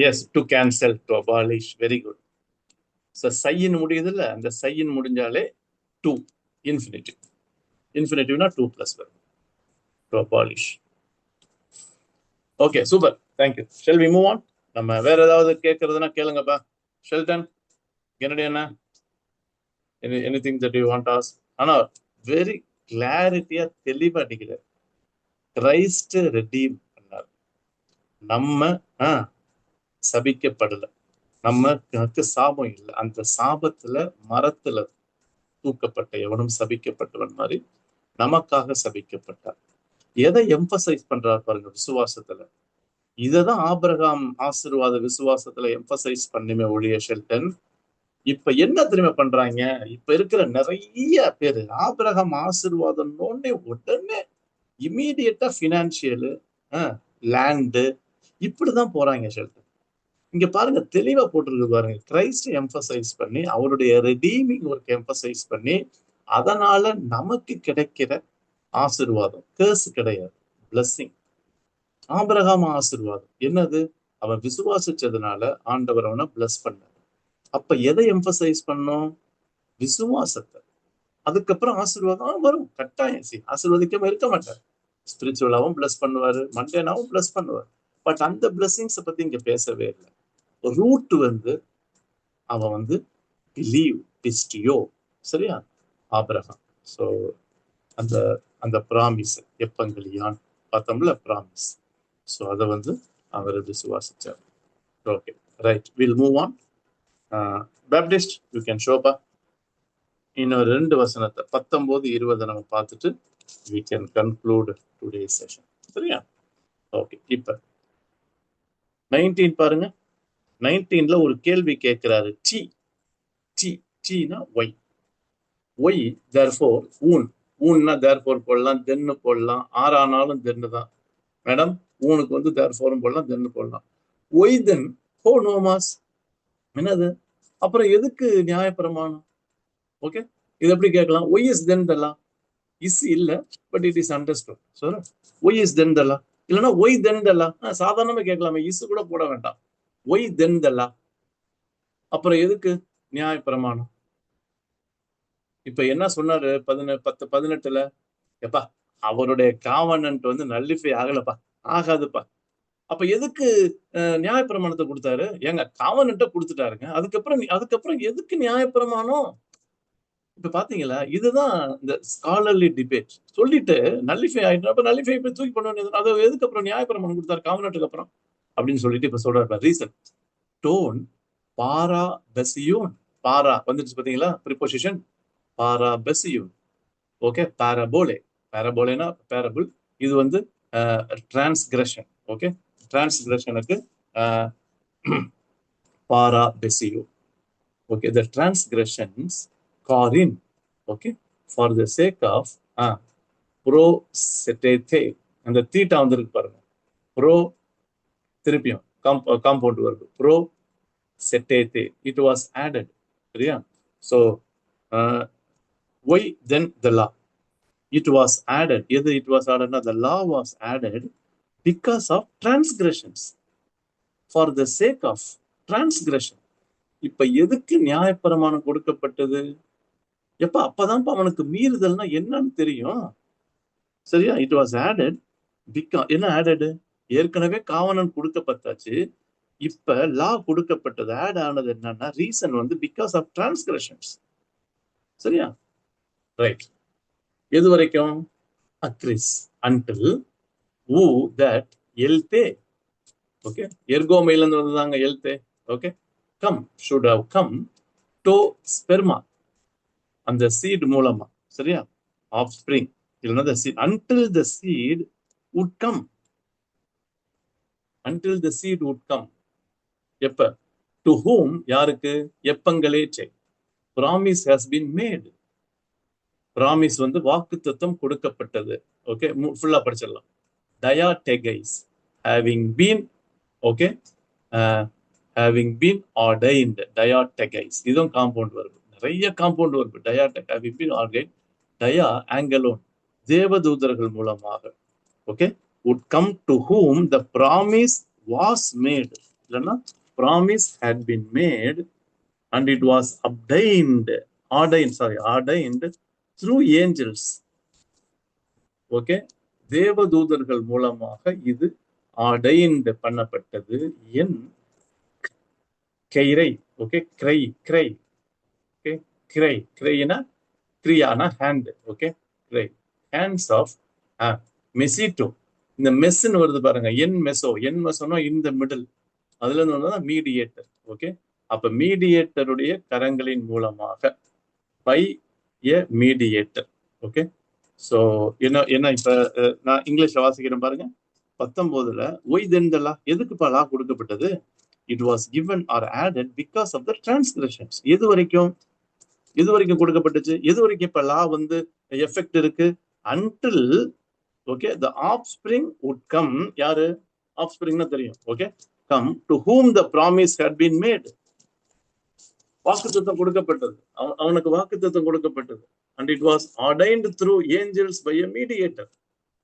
Yes, to cancel, to abolish. Very good. So சையின் முடியுதுல்ல, அந்த சையின் முடிஞ்சாலே to infinitive. Infinitive-னா 2 plus verb. To abolish. Okay, super. Thank you. Shall we move on? நம்ம வேற ஏதாவது கேட்கறதுனா கேளுங்கப்பா. ஷெல்டன், கெனடி அண்ணா, anything that you want to ask? ஆனா வெரி கிளாரிட்டியா தெளிவா அடிக்கிறார். கிரைஸ்ட் ரெடீம் பண்ணார். நம்ம சபிக்கப்படல, நமக்கு சாபம் இல்லை. அந்த சாபத்துல மரத்துல தூக்கப்பட்ட எவனும் சபிக்கப்பட்டவன் மாதிரி நமக்காக சபிக்கப்பட்டார். எதை எம்பசைஸ் பண்றாரு பாருங்க விசுவாசத்துல. இததான் ஆபிரகாம் ஆசீர்வாத விசுவாசத்துல எம்பசைஸ் பண்ணுமே ஒழிய ஷெல்டன். இப்ப என்ன தெரியுமா பண்றாங்க? இப்ப இருக்கிற நிறைய பேரு ஆபிரகாம் ஆசீர்வாதம் உடனே இமீடியட்டா பினான்சியலு, லேண்டு, இப்படிதான் போறாங்க ஷெல்டன். இங்க பாருங்க தெளிவா போட்டிருக்கு பாருங்க. கிரைஸ்ட் எம்பசைஸ் பண்ணி அவருடைய ரெடீமிங் ஒர்க் எம்பசைஸ் பண்ணி அதனால நமக்கு கிடைக்கிற ஆசீர்வாதம் கேர்ஸ் கிடையாது, பிளஸ்ஸிங். ஆபிரகாம் ஆசீர்வாதம் என்னது? அவன் விசுவாசிச்சதுனால ஆண்டவர் அவனை பிளஸ் பண்ணார். அப்ப எதை எம்பசைஸ் பண்ணோம்? விசுவாசத்தை. அதுக்கப்புறம் ஆசீர்வாதம் வரும் கட்டாயம். ஆசீர்வதிக்காம இருக்க மாட்டார். ஸ்பிரிச்சுவலாவும் பிளஸ் பண்ணுவாரு, மண்டேனாவும் பிளஸ் பண்ணுவார். பட் அந்த பிளஸ்ஸிங்ஸை பத்தி இங்க பேசவே இல்லை. ரூட் வந்து அவன் வந்து பிலீவ் பிஸ்டியோ. சரியா? ஆபிரகாம். ஸோ அந்த அந்த ப்ராமிஸ் எப்பங்களியான் பார்த்தோம்ல, ப்ராமிஸ். ஸோ அதை வந்து அவர் விசுவாசிச்சார். Okay, right. Will move on. Baptist, you can ஷோப்பா. இன்னும் 2 வசனத்தை 19, 20 நம்ம பார்த்துட்டு we can conclude today's session. சரியா? ஓகே. இப்ப 19 பாருங்க. 19ல ஒரு கேள்வி கேட்கிறாரு. டீனா ஒய். ஒய் தேர்ஃபோர் ஊன்னா தேர்ஃபோர் போடலாம், தென்னு போடலாம். ஆறானாலும் தென்னு தான் மேடம். ஊனுக்கு வந்து தேர்ஃபோரும் போடலாம், தென்னு போடலாம். ஒய் தென் ஹோ நோமாஸ், என்னது? அப்புறம் எதுக்கு நியாயப்பிரமாணம்? ஓகே, இது எப்படி கேட்கலாம்? ஒய் இஸ் தென் தலா. இஸ் இல்ல, but it is understood. So why is then தலா, இல்லைன்னா ஒய் தென் தலா. சாதாரணமா கேட்கலாமே, இஸ் கூட போட வேண்டாம். ஒய் தென் தலா. அப்புறம் எதுக்கு நியாயப்பிரமாணம்? இப்ப என்ன சொன்னாரு 10:18ல? எப்பா அவருடைய காவனன்ட் வந்து நல்லிஃபை ஆகலப்பா, ஆகாதுப்பா. அப்ப எதுக்கு நியாயப்பிரமாணத்தை கொடுத்தாரு? எங்க காவனன்ட்ட கொடுத்துட்டாருங்க. அதுக்கப்புறம் எதுக்கு நியாயப்பிரமாணம்? இப்ப பாத்தீங்களா? இதுதான் இந்த ஸ்காலர்லி டிபேட். சொல்லிட்டு நல்லிஃபை ஆயிட்டு, அப்ப நல்லிஃபை இப்ப தூக்கி பண்ண வேண்டியது. அது எதுக்கு அப்புறம் நியாயப்பிரமாணம் கொடுத்தாரு காவனன்ட்டுக்கு அப்புறம் அப்படின்னு சொல்லிட்டு இப்ப சொல்றாரு. ரீசன் டோன் பாரா பெசியோன். பாரா வந்துருச்சு பாத்தீங்களா? ப்ரிபோசிஷன் பாரா பெசியோன். ஓகே. பாரபோலே, பாரபோலேனா பேரபிள். இது வந்து டிரான்ஸ்கிரஷன். ஓகே, டிரான்ஸ்கிரஷனுக்கு பாரா பெசியோ. ஓகே, the transgressions காரின். Okay, for the sake of ப்ரோ செட்டேதே. அந்த தீட்டா வந்துருக்கு பாருங்க. ப்ரோ திருப்பியும் காம்பவுண்ட் வருது. ப்ரோ செட்டேதே, இட் வாஸ் ஆடட். சரியா? So why then the law, it was added. எது it was added? The law was added because of transgressions, for the sake of transgression. இப்ப எதுக்கு நியாயப்பிரமாணம் கொடுக்கப்பட்டது? எப்ப அப்பதான் அவனுக்கு மீறுதல்னா என்னன்னு தெரியும். சரியா? it was added because என்ன added? ஏற்கனவே காவனன் கொடுக்கப்பட்டாச்சு. இப்ப லா கொடுக்கப்பட்டது. ஆட் ஆனது என்னன்னா ரீசன் வந்து பிகாஸ் ஆஃப் டிரான்ஸ்கிரஷன்ஸ். சரியா? ரைட். எது வரைக்கும்? Agrees, until who that elte. Okay, ergoமையில இருந்து வந்ததாங்க elte. Okay, come should have come to sperma, அந்த seed மூலமா, சரியா, offspring இல்லைன்னா the seed, until the seed would come, until the seed would come. எப்ப? To whom, யாருக்கு? எப்பங்களேச்சே. Promise has been made. Promise வந்து வாக்குத்தத்தம் கொடுக்கப்பட்டது. ஓகே, ஃபுல்லா படிச்சிடலாம். Diategais, having been, okay, having been ordained. Diategais, இதுவும் காம்பவுண்ட் வருது. நிறைய காம்பவுண்ட் வருது. Diateg, having been ordained. Dia, angelon, தேவதூதர்கள் மூலமாக. Okay, would come to whom the promise was made. இல்லைன்னா promise had been made and it was ordained through angels. Okay, தேவதூதர்கள் மூலமாக இது ordained பண்ணப்பட்டது. என் கைரை, ஓகே, கிரை, ஓகே, கிரைனா கிரியானா ஹேண்ட், ஓகே, கிரை, ஹேண்ட்ஸ் ஆஃப் மெசிட்டோ. இந்த மெஸ்ன்னு வருது பாருங்க, என் மெசோனா இந்த மிடில், அதுல இருந்து வந்தா மீடியேட்டர். ஓகே, அப்ப மீடியேட்டருடைய கரங்களின் மூலமாக, by a mediator. Okay, so என்ன இப்ப நான் இங்கிலீஷ்ல வாசிக்கிறேன் பாருங்க. 19ல ஒய் தென் த லா, எதுக்குப்பா லா கொடுக்கப்பட்டது? It was given or added because of the transgressions. எது வரைக்கும் கொடுக்கப்பட்டுச்சு? எது வரைக்கும் இப்ப லா வந்து எஃபெக்ட் இருக்கு? until, okay, the offspring would come. யாரு ஆஃப்ஸ்பிரிங்னா தெரியும். Okay, come to whom the promise had been made. வாக்குத்தத்தம் கொடுக்கப்பட்டது, அவனுக்கு வாக்குத்தத்தம் கொடுக்கப்பட்டது. and it was ordained through angels by a mediator.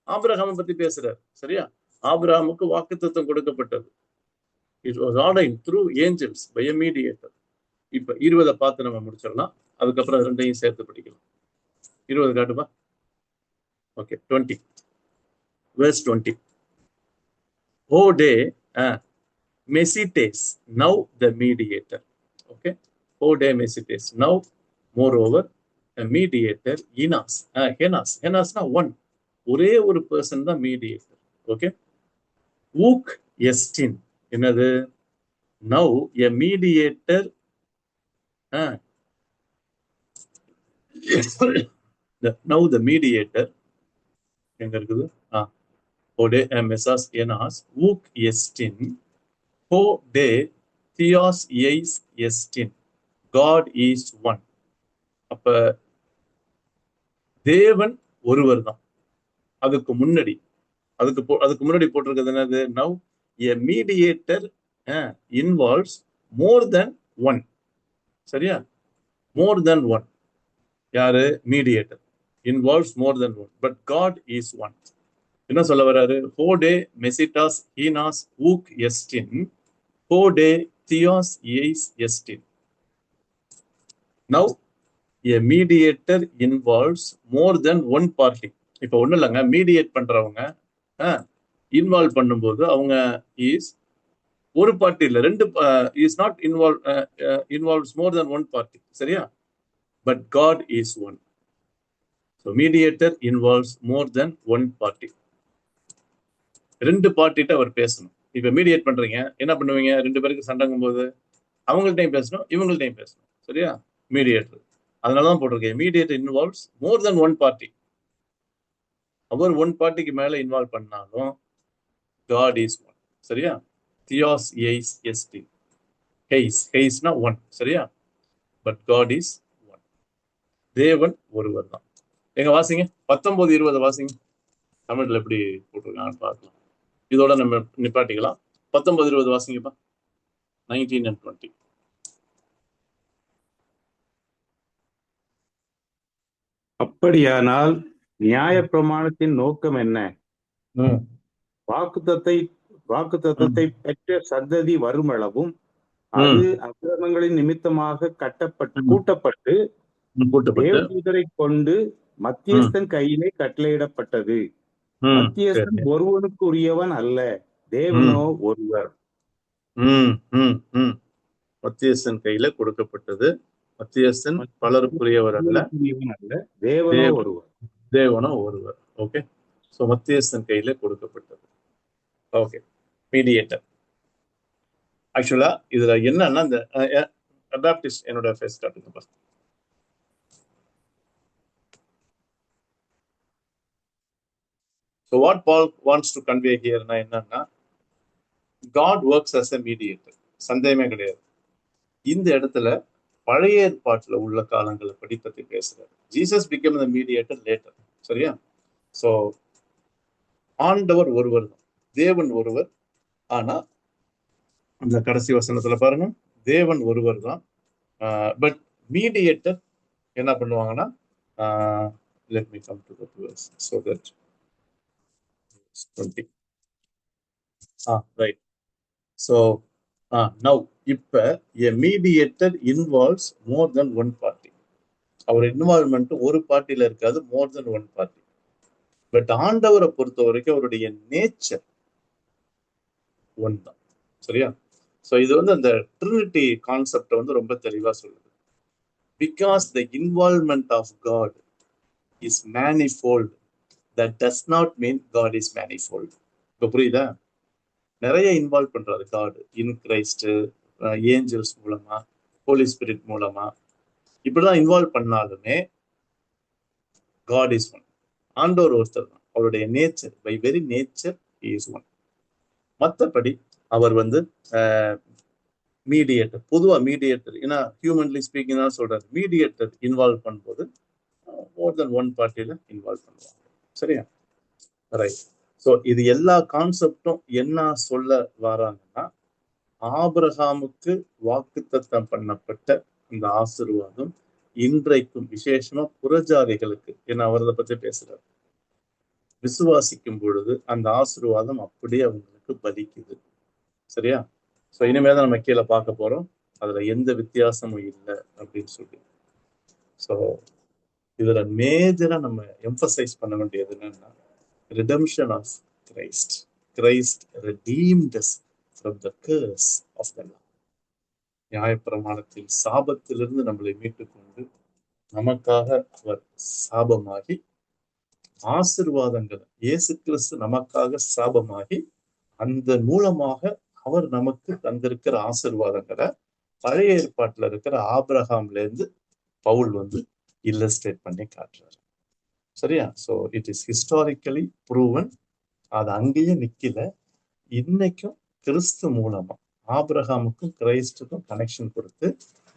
ஆபிரகாமை பத்தி பேசுறாரு, சரியா? ஆபிரகாமுக்கு வாக்குத்தத்தம் கொடுக்கப்பட்டது. it was ordained through angels by a mediator. இப்ப 20 பார்த்து நம்ம முடிச்சிடலாம். அதுக்கப்புறம் ரெண்டையும் சேர்த்து படிக்கலாம். 20 காட்டுப்பா. Okay, 20 verse 20. O day Mesites, now the mediator. Okay, O day Mesites, now moreover a mediator, Henas na one, ஒரே ஒரு person தான் mediator. Okay, Uk estin, என்னது? now a mediator, now the mediator எங்க இருக்குது? Ode mesas enas uk estin, ho de theos eis estin, God is one. அப்ப தேவன் ஒருவர் தான். அதுக்கு முன்னாடி போட்டிருக்கிறது என்னது? now a mediator involves more than one. சரியா? more than one. யாரு? Mediator involves more than one, but God is one. என்ன சொல்ல வர்றாரு? ஹோடே மெசிட்டாஸ் ஹீனாஸ் ஊக் எஸ்டின், ஹோடே தியாஸ் எய்ஸ் எஸ்டின். Now a mediator involves more than one party. இப்ப ஒண்ணு இல்லைங்க, மீடியேட் பண்றவங்க இன்வால்வ் பண்ணும்போது அவங்க இஸ் ஒரு பார்ட்டி இல்ல, ரெண்டு, is not involves more then one party. சரியா? But God is one. So mediator involves more than one party. ரெண்டு பார்ட்டிட்ட அவர் பேசணும். இப்ப மீடியேட் பண்றீங்க, என்ன பண்ணுவீங்க? ரெண்டு பேருக்கு சண்டைங்கும் போது அவங்கள்ட்டையும் பேசணும், இவங்கள்ட்டையும் பேசணும். சரியா? மீடியேட்டர். அதனாலதான் போட்டிருக்கேன், mediator involves more then one party. அவர் ஒன் பார்ட்டிக்கு மேல இன்வால்வ் பண்ணாலும் God is one. சரியா? தியாஸ் எய்ஸ் எஸ்டி, ஹெய்ஸ்னா ஒன். சரியா? But God is one. தேவன் ஒருவர் தான். எங்க வாசிங்க 19, 20 வாசிங்க. தமிழ்ல எப்படி போட்டிருக்காங்கன்னு பார்க்கலாம். இதோட நம்ம நிப்பாட்டிக்கலாம். 19, 20 வாசிங்கப்பா. 19 and 20. அப்படியானால் நியாய பிரமாணத்தின் நோக்கம் என்ன? வாக்குத்தத்தத்தை பெற்ற சந்ததி வருமளவும் அது அக்கிரமங்களின் நிமித்தமாக கூட்டப்பட்டு தேவதூதரை கொண்டு மத்தியஸ்தன் கையிலே கட்டளையிடப்பட்டது. மத்தியஸ்தன் ஒருவனுக்கு உரியவன் அல்ல, தேவனோ ஒருவர். மத்தியஸ்தன் கையில கொடுக்கப்பட்டது. மத்தியஸ்தன் பலருக்குரியவர் அல்ல, தேவனோ ஒருவர். தேவனோ ஒருவர். ஓகே, ஸோ மத்தியஸ்தன் கையில கொடுக்கப்பட்டது. Okay, mediator. ஆக்சுவலா இதுல என்னன்னா, இந்த அடாப்டிஸ்ட் என்னோட ஃபேஸ் காட்டுங்க. So what Paul wants to convey here என்னன்னா, God works as a mediator. சந்தேகமே கிடையாது. இந்த இடத்துல பழைய ஏற்பாட்டுல உள்ள காலங்களை பத்தி பேசுறாரு. Jesus became the mediator later. சரியா? சோ ஆண்டவர் ஒருவர் தான், தேவன் ஒருவர். ஆனா இந்த கடைசி வசனத்துல பாருங்க, தேவன் ஒருவர் தான். பட் மீடியேட்டர் என்ன பண்ணுவாங்கன்னா, let me come to the verse so that 20. Right. So now இப்ப a mediator involves more than one party. Our involvement ஒரு பார்ட்டில இருக்காது, more than one party. But ஆண்டவரை பொறுத்த வரைக்கும் அவருடைய நேச்சர் ஒன் தான். சரியா? ஸோ இது அந்த ட்ரினிட்டி கான்செப்டை ரொம்ப தெளிவா சொல்லுது. Because the involvement of God is manifold, that does not mean God is manifold. இப்போ புரியுதா? நிறைய இன்வால்வ் பண்றாரு காட், இன் கிரைஸ்ட், ஏஞ்சல்ஸ் மூலமா, ஹோலி ஸ்பிரிட் மூலமா, இப்படிதான் இன்வால்வ் பண்ணாலுமே காட் இஸ் ஒன். ஆண்டவர் ஒருத்தர் தான். அவருடைய nature, by very nature is one. மற்றபடி அவர் மீடியேட்டர், பொதுவா மீடியேட்டர், ஏன்னா ஹியூமன்லி ஸ்பீக்கிங் தான் சொல்றாரு, மீடியேட்டர் இன்வால்வ் பண்ணும்போது மோர் தென் ஒன் பார்ட்டியில இன்வால்வ் பண்ணுவாங்க. சரியா? ரைட். ஸோ இது எல்லா கான்செப்டும் என்ன சொல்ல வராங்கன்னா, ஆபிரகாமுக்கு வாக்குத்தத்தம் பண்ணப்பட்ட இந்த ஆசீர்வாதம் இன்றைக்கும் விசேஷமா புறஜாதிகளுக்கு, ஏன்னா அவர் அதை பத்தி பேசுறாரு, விசுவாசிக்கும் பொழுது அந்த ஆசீர்வாதம் அப்படியே அவங்களுக்கு பலிக்குது. சரியா? ஸோ இனிமேல் தான் நம்ம கீழே பார்க்க போறோம், அதுல எந்த வித்தியாசமும் இல்லை அப்படின்னு சொல்லி. ஸோ இதுல மேஜரா நம்ம எம்பசைஸ் பண்ண வேண்டியது என்னன்னா, redemption of Christ. Christ redeemed us from the curse of the law. நியாயப்பிரமாணத்தின் சாபத்திலிருந்து நம்மளை மீட்டுக்கொண்டு நமக்காக அவர் சாபமாகி, ஆசீர்வாதங்கள் இயேசு கிறிஸ்து நமக்காக சாபமாகி, அந்த மூலமாக அவர் நமக்கு தந்திருக்கிற ஆசீர்வாதங்களை பழைய ஏற்பாட்டுல இருக்கிற ஆபிரகாம்ல இருந்து பவுல் இல்லஸ்ட்ரேட் பண்ணி காட்டுறாரு. சரியா? So it is historically proven. அது அங்கேயே நிக்கல, இன்னைக்கும் கிறிஸ்து மூலமா ஆபிரகாமுக்கும் கிரைஸ்டுக்கும் கனெக்ஷன் கொடுத்து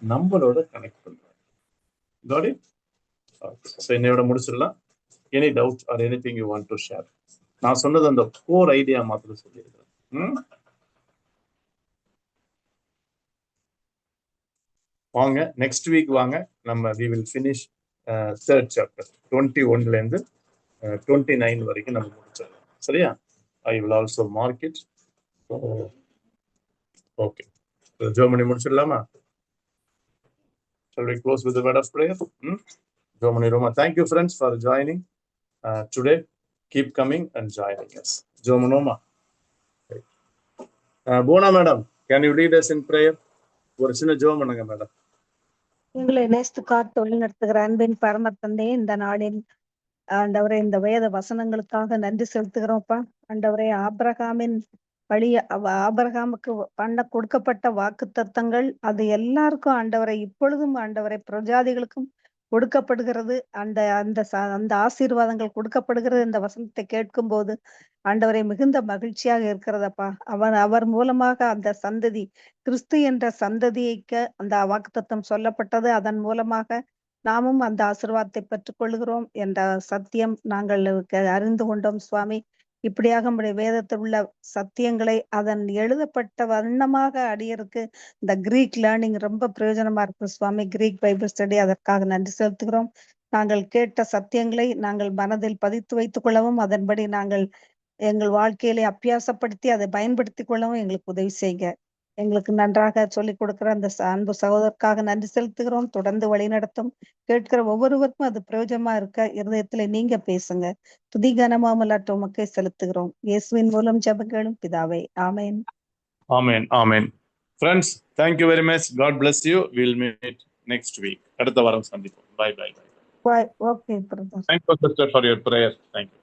நம்மளோட கனெக்ட் பண்றாங்க. Got it? ஸோ என்னையோட முடிச்சிடலாம். Any doubt or anything you want to share? நான் சொன்னது அந்த கோர் ஐடியா மாத்திரம் சொல்லியிருக்கிறேன். வாங்க, நெக்ஸ்ட் வீக் வாங்க, நம்ம we will finish third chapter 21ல இருந்து 29 வரைக்கும் நம்ம முடிச்சிடலாம். சரியா? I will also mark it. Okay. Germany முடிச்சிடலாமா? Shall we close with a word of prayer? Germany Roma. Thank you friends for joining today. Keep coming and joining us. Germany Roma. Bona madam, can you lead us in prayer? ஒரு சின்ன ஜெபம் பண்ணுங்க madam. உங்களை நேசித்து காத்து வழி நடத்துகிற அன்பின் பரம தந்தையே, இந்த நாளில் ஆண்டவரே இந்த வேத வசனங்களுக்காக நன்றி செலுத்துகிறோம்ப்பா. ஆண்டவரே, ஆபிரகாமுக்கு கொடுக்கப்பட்ட வாக்கு தத்தங்கள் அது எல்லாருக்கும் ஆண்டவரை இப்பொழுதும் ஆண்டவரை பிரஜாதிகளுக்கும் கொடுக்கப்படுகிறது. அந்த ஆசீர்வாதங்கள் கொடுக்கப்படுகிறது. இந்த வசனத்தை கேட்கும் போது ஆண்டவரை மிகுந்த மகிழ்ச்சியாக இருக்கிறதப்பா. அவர் மூலமாக அந்த சந்ததி, கிறிஸ்து என்ற சந்ததிக்கு அந்த வாக்குத்தத்தம் சொல்லப்பட்டது. அதன் மூலமாக நாமும் அந்த ஆசீர்வாதத்தை பெற்றுக் கொள்கிறோம் என்ற சத்தியம் நாங்கள் அறிந்து கொண்டோம் சுவாமி. இப்படியாக நம்முடைய வேதத்தில் உள்ள சத்தியங்களை அதன் எழுதப்பட்ட வண்ணமாக அடியருக்கு இந்த கிரீக் லேர்னிங் ரொம்ப பிரயோஜனமா இருக்கு சுவாமி. கிரீக் பைபிள் ஸ்டடி, அதற்காக நன்றி செலுத்துகிறோம். நாங்கள் கேட்ட சத்தியங்களை நாங்கள் மனதில் பதித்து வைத்துக் கொள்ளவும், அதன்படி நாங்கள் எங்கள் வாழ்க்கையிலே அபியாசப்படுத்தி அதை பயன்படுத்திக் கொள்ளவும் எங்களுக்கு உதவி செய்க. எங்களுக்கு நன்றாக சொல்லிக் கொடுக்கிற அந்த அன்பு சகோதரருக்காக நன்றி செலுத்துகிறோம். தொடர்ந்து வழி நடத்தும் கேட்கிற ஒவ்வொருவருக்கும் அது பிரயோஜனமா இருக்க இருதயத்துல நீங்க பேசுங்க. துதி கனமாமலாட்ட உமக்கே செலுத்துகிறோம். இயேசுவின் மூலம் ஜெபங்களும் பிதாவே. ஆமென். ஆமென். ஆமென். Friends, thank you very much. God bless you. We'll meet next week. அடுத்த வாரம் சந்திப்போம். Bye bye. Bye. Okay, brother. Thank you sister for your prayer. Thank you.